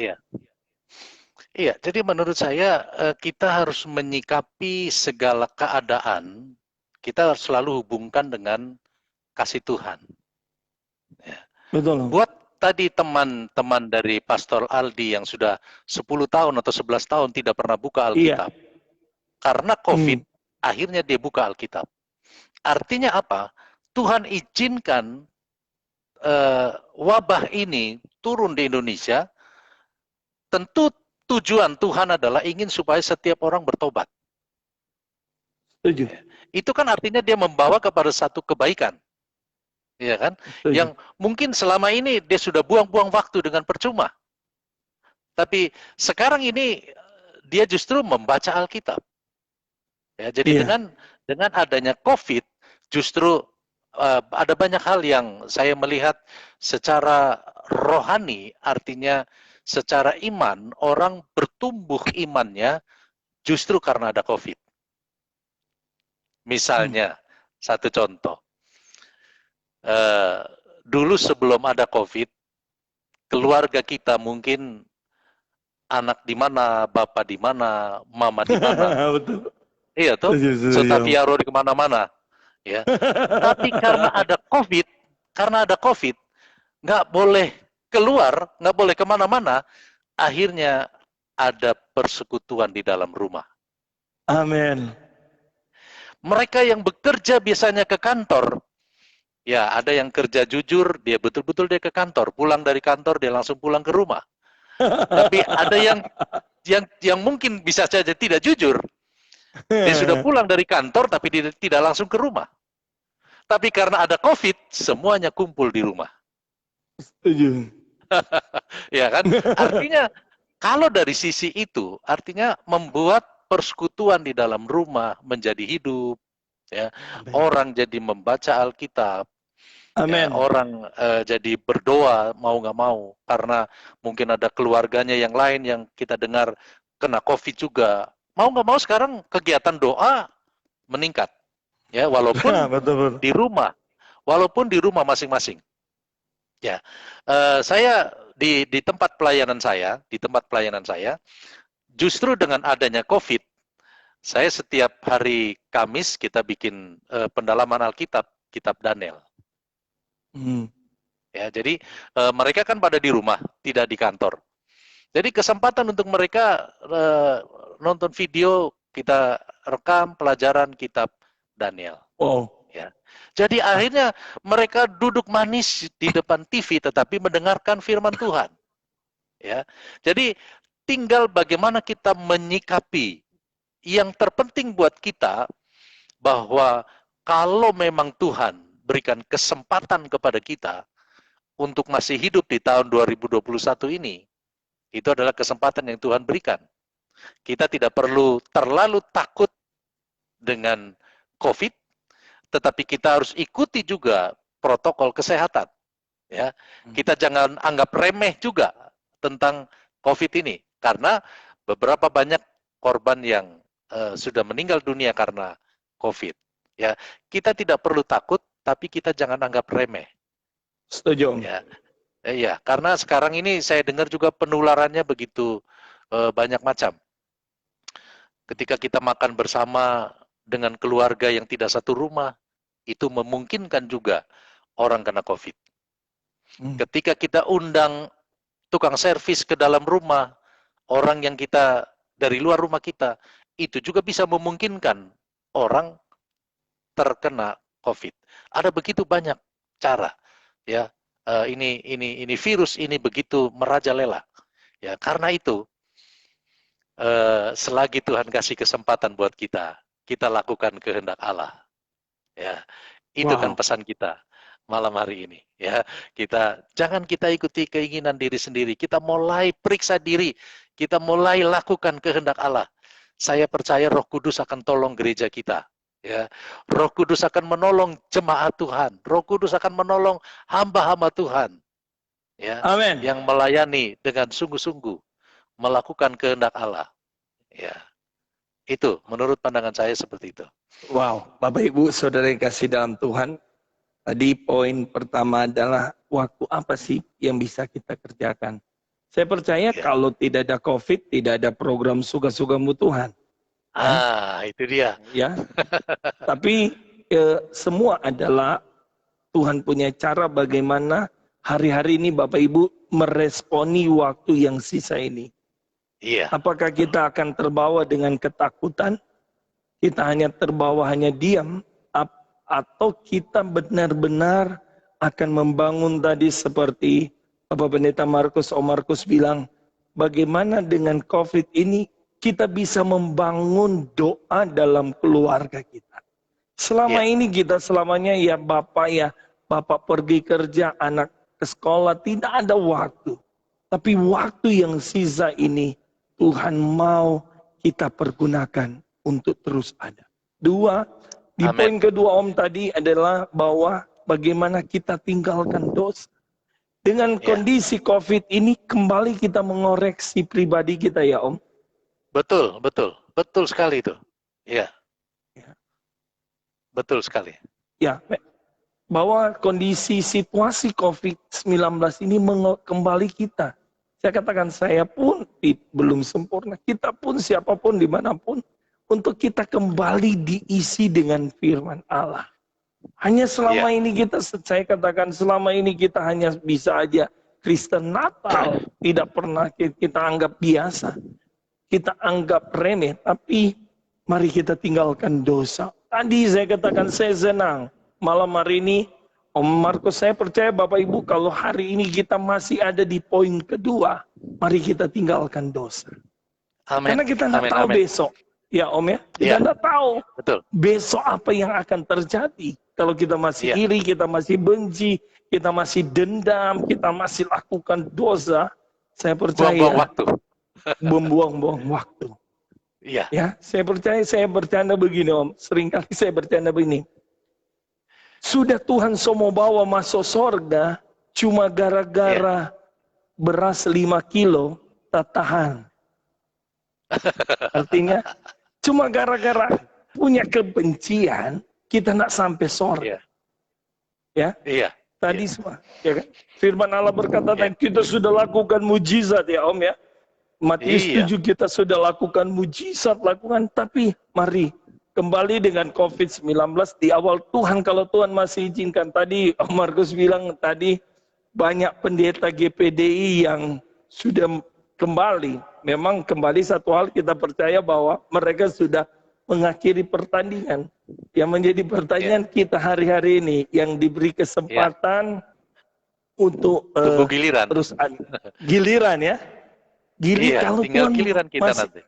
Iya, jadi menurut saya kita harus menyikapi segala keadaan, kita harus selalu hubungkan dengan kasih Tuhan. Betul. Buat tadi teman-teman dari Pastor Aldi yang sudah 10 tahun atau 11 tahun tidak pernah buka Alkitab. Karena COVID, akhirnya dia buka Alkitab. Artinya apa? Tuhan izinkan wabah ini turun di Indonesia. Tentu tujuan Tuhan adalah ingin supaya setiap orang bertobat. Setuju. Itu kan artinya dia membawa kepada satu kebaikan. Ya kan? Setuju. Yang mungkin selama ini dia sudah buang-buang waktu dengan percuma. Tapi sekarang ini dia justru membaca Alkitab. Ya, jadi dengan adanya COVID justru ada banyak hal yang saya melihat secara rohani, artinya secara iman orang bertumbuh imannya justru karena ada COVID. Misalnya, satu contoh. Dulu sebelum ada COVID, keluarga kita mungkin anak di mana, bapak di mana, mama di mana. Betul. Iya tuh, Setuju. setapiaro di kemana-mana. Ya. Tapi karena ada COVID, nggak boleh keluar, nggak boleh kemana-mana, akhirnya ada persekutuan di dalam rumah. Amin. Mereka yang bekerja biasanya ke kantor, ya ada yang kerja jujur, dia betul-betul dia ke kantor, pulang dari kantor dia langsung pulang ke rumah. Tapi ada yang mungkin bisa saja tidak jujur, dia sudah pulang dari kantor tapi dia tidak langsung ke rumah. Tapi karena ada COVID, semuanya kumpul di rumah. Setuju. Ya kan? Artinya kalau dari sisi itu, artinya membuat persekutuan di dalam rumah menjadi hidup. Ya, Amin. orang jadi membaca Alkitab. Amin. Ya, orang jadi berdoa mau nggak mau karena mungkin ada keluarganya yang lain yang kita dengar kena COVID juga. Mau nggak mau sekarang kegiatan doa meningkat. Ya, walaupun Betul. walaupun di rumah masing-masing. Ya, saya di tempat pelayanan saya, justru dengan adanya COVID, saya setiap hari Kamis kita bikin pendalaman Alkitab, kitab Daniel. Ya, jadi mereka kan pada di rumah, tidak di kantor. Jadi kesempatan untuk mereka nonton video, kita rekam pelajaran kitab Daniel. Wow. Ya. Jadi akhirnya mereka duduk manis di depan TV tetapi mendengarkan firman Tuhan. Ya. Jadi tinggal bagaimana kita menyikapi. Yang terpenting buat kita bahwa kalau memang Tuhan berikan kesempatan kepada kita untuk masih hidup di tahun 2021 ini, itu adalah kesempatan yang Tuhan berikan. Kita tidak perlu terlalu takut dengan COVID, tetapi kita harus ikuti juga protokol kesehatan. Ya, kita jangan anggap remeh juga tentang COVID ini, karena beberapa banyak korban yang sudah meninggal dunia karena COVID. Ya, kita tidak perlu takut, tapi kita jangan anggap remeh. Setuju. Ya, iya, karena sekarang ini saya dengar juga penularannya begitu banyak macam. Ketika kita makan bersama dengan keluarga yang tidak satu rumah, itu memungkinkan juga orang kena COVID. Ketika kita undang tukang servis ke dalam rumah, orang yang kita dari luar rumah kita, itu juga bisa memungkinkan orang terkena COVID. Ada begitu banyak cara, ya. Ini virus ini begitu merajalela, ya. Karena itu, selagi Tuhan kasih kesempatan buat kita lakukan kehendak Allah, ya. Itu kan pesan kita malam hari ini, ya. Jangan kita ikuti keinginan diri sendiri. Kita mulai periksa diri, kita mulai lakukan kehendak Allah. Saya percaya Roh Kudus akan tolong gereja kita, ya. Roh Kudus akan menolong jemaat Tuhan. Roh Kudus akan menolong hamba-hamba Tuhan, ya. Amin. Yang melayani dengan sungguh-sungguh melakukan kehendak Allah, ya. Itu menurut pandangan saya seperti itu. Wow, Bapak Ibu Saudara yang kasih dalam Tuhan, tadi poin pertama adalah waktu apa sih yang bisa kita kerjakan. Saya percaya kalau tidak ada COVID, tidak ada program suka-sukamu Tuhan. Itu dia. Ya, tapi semua adalah Tuhan punya cara bagaimana hari-hari ini Bapak Ibu meresponi waktu yang sisa ini. Iya. Apakah kita akan terbawa dengan ketakutan? Kita hanya terbawa, hanya diam? Atau kita benar-benar akan membangun tadi seperti Bapak Pendeta Om Markus bilang, bagaimana dengan COVID ini kita bisa membangun doa dalam keluarga kita. Selama ini kita selamanya Bapak pergi kerja, anak ke sekolah, tidak ada waktu. Tapi waktu yang sisa ini Tuhan mau kita pergunakan untuk terus ada. Dua, di poin kedua Om tadi adalah bahwa bagaimana kita tinggalkan dosa. Dengan kondisi COVID ini kembali kita mengoreksi pribadi kita ya Om. Betul sekali itu. Iya. betul sekali. Ya, bahwa kondisi situasi COVID-19 ini kembali kita. Saya katakan saya pun belum sempurna. Kita pun siapapun dimanapun. Untuk kita kembali diisi dengan firman Allah. Hanya selama ini saya katakan selama ini kita hanya bisa aja Kristen Natal. Tidak pernah kita anggap biasa. Kita anggap remeh. Tapi mari kita tinggalkan dosa. Tadi saya katakan saya senang. Malam hari ini Om Markus, saya percaya Bapak Ibu kalau hari ini kita masih ada di poin kedua, mari kita tinggalkan dosa. Amin. Karena kita nggak tahu besok, ya Om ya, kita nggak tahu besok apa yang akan terjadi. Kalau kita masih iri, kita masih benci, kita masih dendam, kita masih lakukan dosa, saya percaya buang-buang waktu. Membuang-buang waktu. Iya. Ya, saya percaya saya bercanda begini Om, seringkali saya bercanda begini. Sudah Tuhan mau bawa masuk sorga, cuma gara-gara beras 5 kilo, tak tahan. Artinya, cuma gara-gara punya kebencian, kita nak sampai sorga. Ya? Iya. Tadi semua. Ya kan? Firman Allah berkata, kita sudah lakukan mujizat ya Om ya. Matius 7 kita sudah lakukan mujizat, tapi mari. Kembali dengan COVID-19 di awal Tuhan, kalau Tuhan masih izinkan. Tadi Om Markus bilang tadi banyak pendeta GPDI yang sudah kembali. Memang kembali satu hal kita percaya bahwa mereka sudah mengakhiri pertandingan. Yang menjadi pertanyaan kita hari-hari ini yang diberi kesempatan untuk giliran. Terus giliran ya. Kalau tinggal Tuhan giliran kita nanti.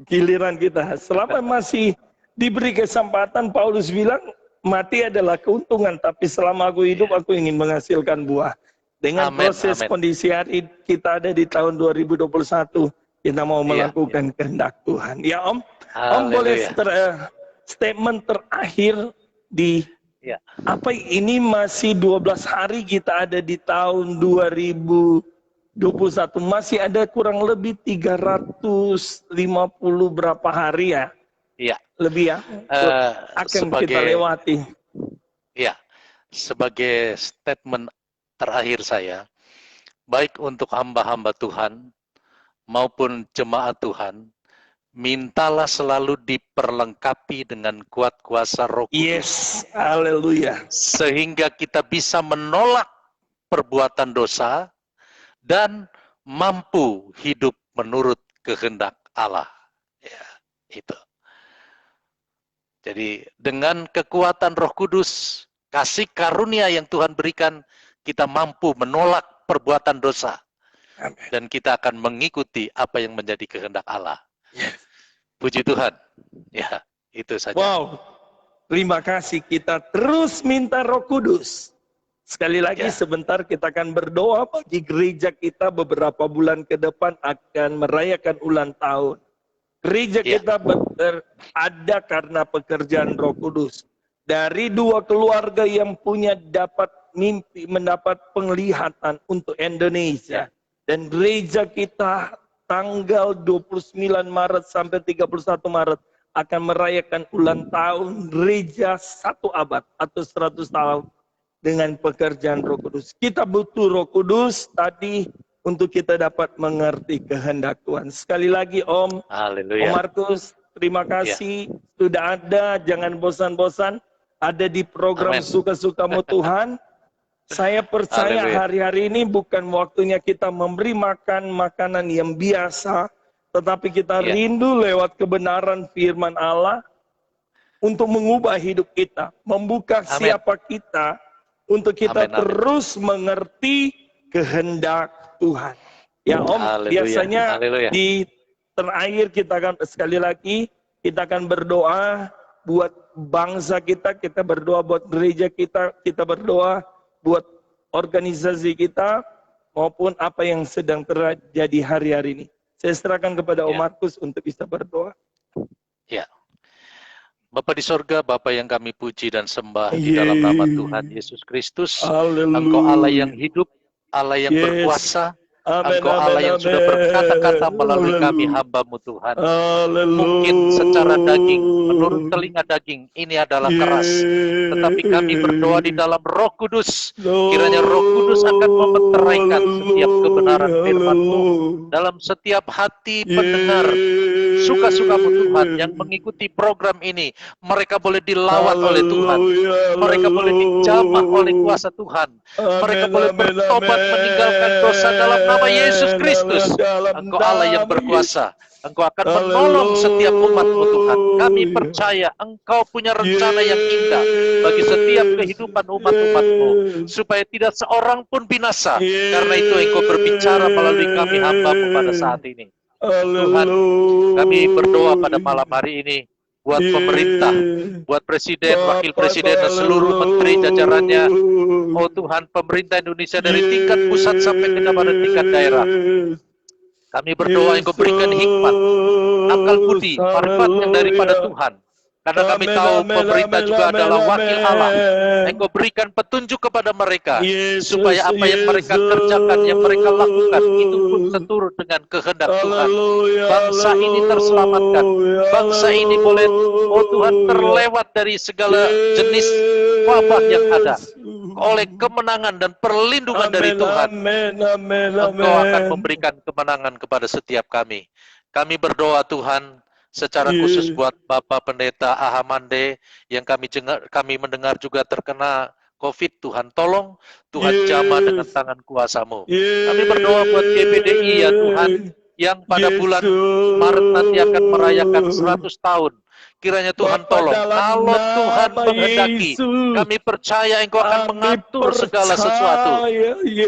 Giliran kita. Selama masih diberi kesempatan, Paulus bilang, mati adalah keuntungan, tapi selama aku hidup, aku ingin menghasilkan buah. Dengan proses kondisi hari kita ada di tahun 2021, kita mau melakukan kehendak Tuhan. Ya Om, Om boleh statement terakhir di apa ini masih 12 hari kita ada di tahun 2021, masih ada kurang lebih 350 berapa hari ya? Iya. Lebih ya, akan kita lewati. Ya, sebagai statement terakhir saya, baik untuk hamba-hamba Tuhan maupun jemaat Tuhan, mintalah selalu diperlengkapi dengan kuat kuasa Roh Kudus. Yes, haleluya. Sehingga kita bisa menolak perbuatan dosa dan mampu hidup menurut kehendak Allah. Ya, itu. Jadi dengan kekuatan Roh Kudus, kasih karunia yang Tuhan berikan, kita mampu menolak perbuatan dosa. Amen. Dan kita akan mengikuti apa yang menjadi kehendak Allah. Yes. Puji Tuhan. Ya, itu saja. Wow, terima kasih. Kita terus minta Roh Kudus. Sekali lagi sebentar kita akan berdoa bagi gereja kita beberapa bulan ke depan akan merayakan ulang tahun. Gereja kita ada karena pekerjaan Roh Kudus. Dari 2 keluarga yang punya dapat mimpi, mendapat penglihatan untuk Indonesia. Dan gereja kita tanggal 29 Maret sampai 31 Maret akan merayakan ulang tahun gereja 1 abad atau 100 tahun dengan pekerjaan Roh Kudus. Kita butuh Roh Kudus tadi untuk kita dapat mengerti kehendak Tuhan. Sekali lagi Om, Om Markus, terima kasih sudah ada, jangan bosan-bosan ada di program Suka-Sukamu Tuhan. Saya percaya hari-hari ini bukan waktunya kita memberi makan makanan yang biasa, tetapi kita rindu lewat kebenaran firman Allah untuk mengubah hidup kita, membuka siapa kita, untuk kita terus mengerti kehendak Tuhan. Ya Om, biasanya di terakhir kita akan sekali lagi kita akan berdoa buat bangsa kita, kita berdoa buat gereja kita, kita berdoa buat organisasi kita maupun apa yang sedang terjadi hari-hari ini. Saya serahkan kepada Om Markus untuk bisa berdoa. Ya. Bapa di sorga, Bapa yang kami puji dan sembah di dalam nama Tuhan Yesus Kristus. Engkau Allah yang hidup, Allah yang berkuasa, Engkau Allah yang sudah berkata-kata melalui kami hamba-Mu Tuhan. Mungkin secara daging, menurut telinga daging, ini adalah keras. Tetapi kami berdoa di dalam Roh Kudus. Kiranya Roh Kudus akan memeteraikan setiap kebenaran firman-Mu dalam setiap hati pendengar. Suka-suka-Mu Tuhan yang mengikuti program ini. Mereka boleh dilawat oleh Tuhan. Mereka boleh dijamah oleh kuasa Tuhan. Mereka boleh bertobat meninggalkan dosa dalam nama Yesus Kristus. Engkau Allah yang berkuasa. Engkau akan menolong setiap umat-Mu Tuhan. Kami percaya Engkau punya rencana yang indah bagi setiap kehidupan umat-umat-Mu, supaya tidak seorang pun binasa. Karena itu Engkau berbicara melalui kami hamba-Mu pada saat ini. Tuhan, kami berdoa pada malam hari ini buat pemerintah, buat presiden, wakil presiden, dan seluruh menteri jajarannya. Oh Tuhan, pemerintah Indonesia dari tingkat pusat sampai kepada tingkat daerah. Kami berdoa Engkau berikan hikmat, akal budi, marifat yang daripada Tuhan. Karena kami tahu pemerintah juga adalah wakil Allah. Engkau berikan petunjuk kepada mereka, supaya apa yang mereka kerjakan, yang mereka lakukan, itu pun seturut dengan kehendak Tuhan. Bangsa ini terselamatkan. Bangsa ini boleh, oh Tuhan, terlewat dari segala jenis wabah yang ada. Oleh kemenangan dan perlindungan dari Tuhan, Engkau akan memberikan kemenangan kepada setiap kami. Kami berdoa Tuhan, secara khusus buat Bapak Pendeta Ahamande yang kami mendengar juga terkena COVID. Tuhan tolong, Tuhan jamah dengan tangan kuasa-Mu. Kami berdoa buat GPDI ya Tuhan, yang pada bulan Maret nanti akan merayakan 100 tahun. Kiranya Tuhan tolong, kalau Tuhan menghendaki, kami percaya Engkau akan mengatur segala sesuatu,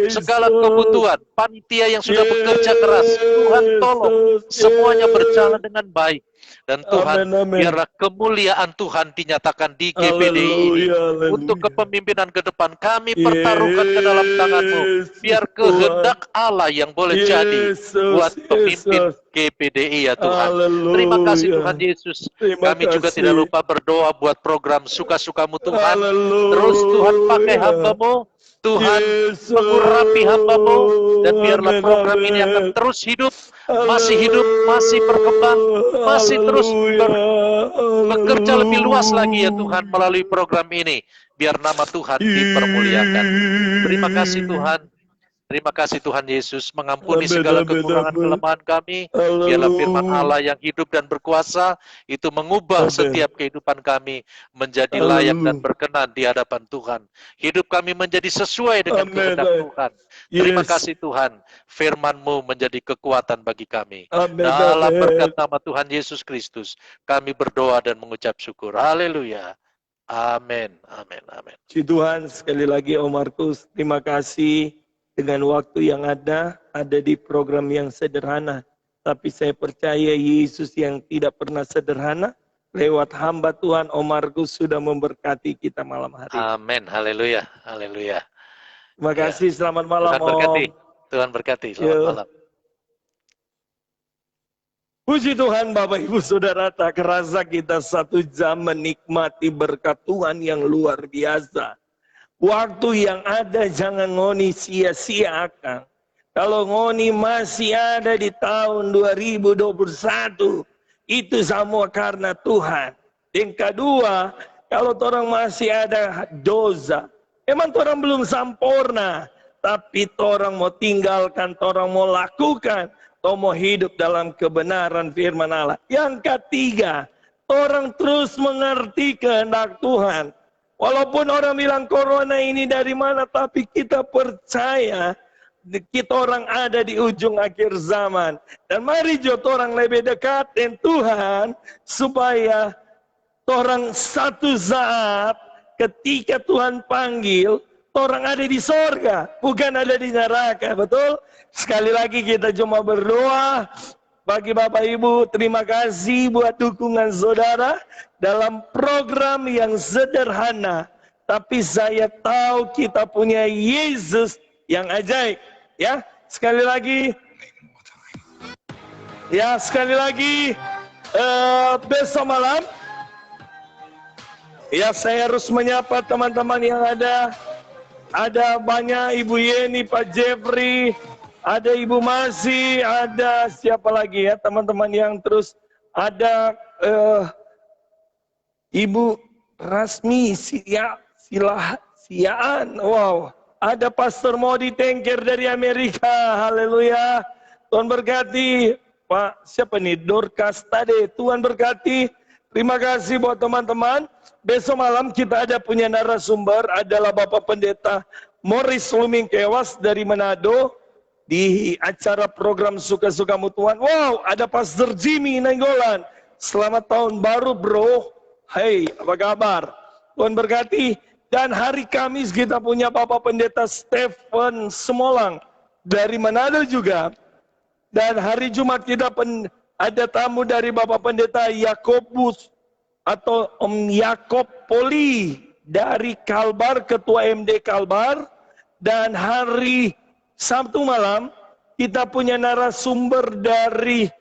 segala kebutuhan, panitia yang sudah bekerja keras. Tuhan tolong, semuanya berjalan dengan baik. Dan Tuhan, biarlah kemuliaan Tuhan dinyatakan di GPDI ini. Untuk kepemimpinan ke depan, kami pertaruhkan ke dalam tangan-Mu. Biar kehendak Allah yang boleh jadi buat pemimpin GPDI ya Tuhan. Terima kasih Tuhan Yesus. Kami juga tidak lupa berdoa buat program Suka-Suka-Mu Tuhan. Terus Tuhan pakai hamba-Mu, Tuhan mengurapi hamba-Mu, dan biarlah program ini akan terus hidup, masih berkembang, masih terus bekerja lebih luas lagi ya Tuhan melalui program ini. Biar nama Tuhan dipermuliakan. Terima kasih Tuhan. Terima kasih Tuhan Yesus, mengampuni segala kekurangan kelemahan kami. Biarlah firman Allah yang hidup dan berkuasa itu mengubah setiap kehidupan kami menjadi layak dan berkenan di hadapan Tuhan. Hidup kami menjadi sesuai dengan kehendak Tuhan. Terima kasih Tuhan, firman-Mu menjadi kekuatan bagi kami. Dalam berkat nama Tuhan Yesus Kristus, kami berdoa dan mengucap syukur. Haleluya. Amin. Amin. Amin. Puji Tuhan, sekali lagi Om Markus, terima kasih. Dengan waktu yang ada di program yang sederhana. Tapi saya percaya Yesus yang tidak pernah sederhana, lewat hamba Tuhan Om Markus sudah memberkati kita malam hari. Amin, haleluya, haleluya. Terima kasih, selamat malam Tuhan berkati. Om. Tuhan berkati, selamat malam. Puji Tuhan Bapak Ibu Saudara, tak kerasa kita 1 jam menikmati berkat Tuhan yang luar biasa. Waktu yang ada jangan ngoni sia-siakan. Kalau ngoni masih ada di tahun 2021, itu semua karena Tuhan. Yang kedua, kalau orang masih ada dosa, emang orang belum sempurna, tapi orang mau tinggalkan, orang mau lakukan, mau hidup dalam kebenaran firman Allah. Yang ketiga, orang terus mengerti kehendak Tuhan. Walaupun orang bilang corona ini dari mana, tapi kita percaya kita orang ada di ujung akhir zaman. Dan mari juga orang lebih dekat dengan Tuhan, supaya orang satu saat ketika Tuhan panggil, orang ada di sorga, bukan ada di neraka, betul? Sekali lagi kita cuma berdoa. Bagi Bapak Ibu, terima kasih buat dukungan saudara dalam program yang sederhana. Tapi saya tahu kita punya Yesus yang ajaib. Ya, sekali lagi. Besok malam. Ya, saya harus menyapa teman-teman yang ada. Ada banyak Ibu Yeni, Pak Jeffrey, ada Ibu Masi, ada siapa lagi ya teman-teman yang terus ada Ibu Rasmi Siaan, wow, ada Pastor Modi Tengker dari Amerika, haleluya, Tuhan berkati. Pak siapa nih, Dorcas Tade, Tuhan berkati. Terima kasih buat teman-teman. Besok malam kita ada punya narasumber, adalah Bapak Pendeta Morris Luming Kewas dari Manado di acara program Suka-Sukamu Tuhan. Wow, ada Pastor Jimmy Nainggolan. Selamat tahun baru bro. Hai, apa kabar? Tuhan berkati. Dan hari Kamis kita punya Bapak Pendeta Stephen Semolang dari Manado juga. Dan hari Jumat kita ada tamu dari Bapak Pendeta Yakobus atau Om Yakob Poli dari Kalbar, Ketua MD Kalbar. Dan hari Sabtu malam kita punya narasumber dari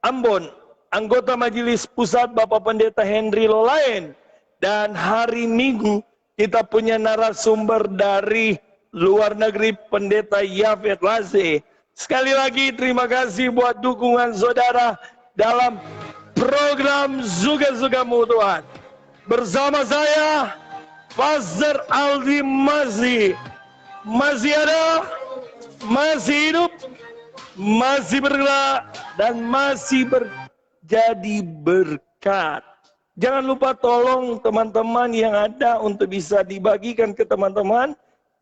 Ambon, anggota Majelis Pusat Bapak Pendeta Henry Lolaen. Dan hari Minggu kita punya narasumber dari luar negeri Pendeta Yafet Laze. Sekali lagi terima kasih buat dukungan saudara dalam program Suka-Sukamu Tuhan. Bersama saya, Pastor Aldi Masih. Masih ada, masih hidup, masih bergerak, dan masih jadi berkat. Jangan lupa tolong teman-teman yang ada untuk bisa dibagikan ke teman-teman.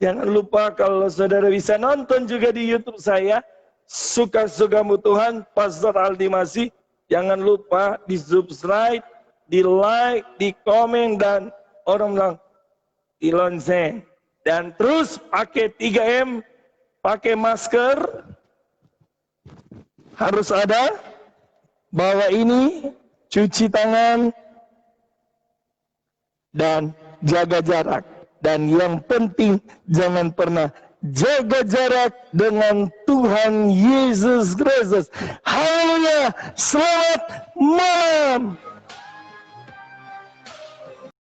Jangan lupa kalau saudara bisa nonton juga di YouTube saya, Suka-Sukamu Tuhan, Pastor Aldi Masih. Jangan lupa di subscribe, di like, di komen, dan orang bilang di lonceng. Dan terus pakai 3M, pakai masker, harus ada, bawa ini, cuci tangan, dan jaga jarak. Dan yang penting, jangan pernah jaga jarak dengan Tuhan Yesus Kristus. Haleluya, selamat malam.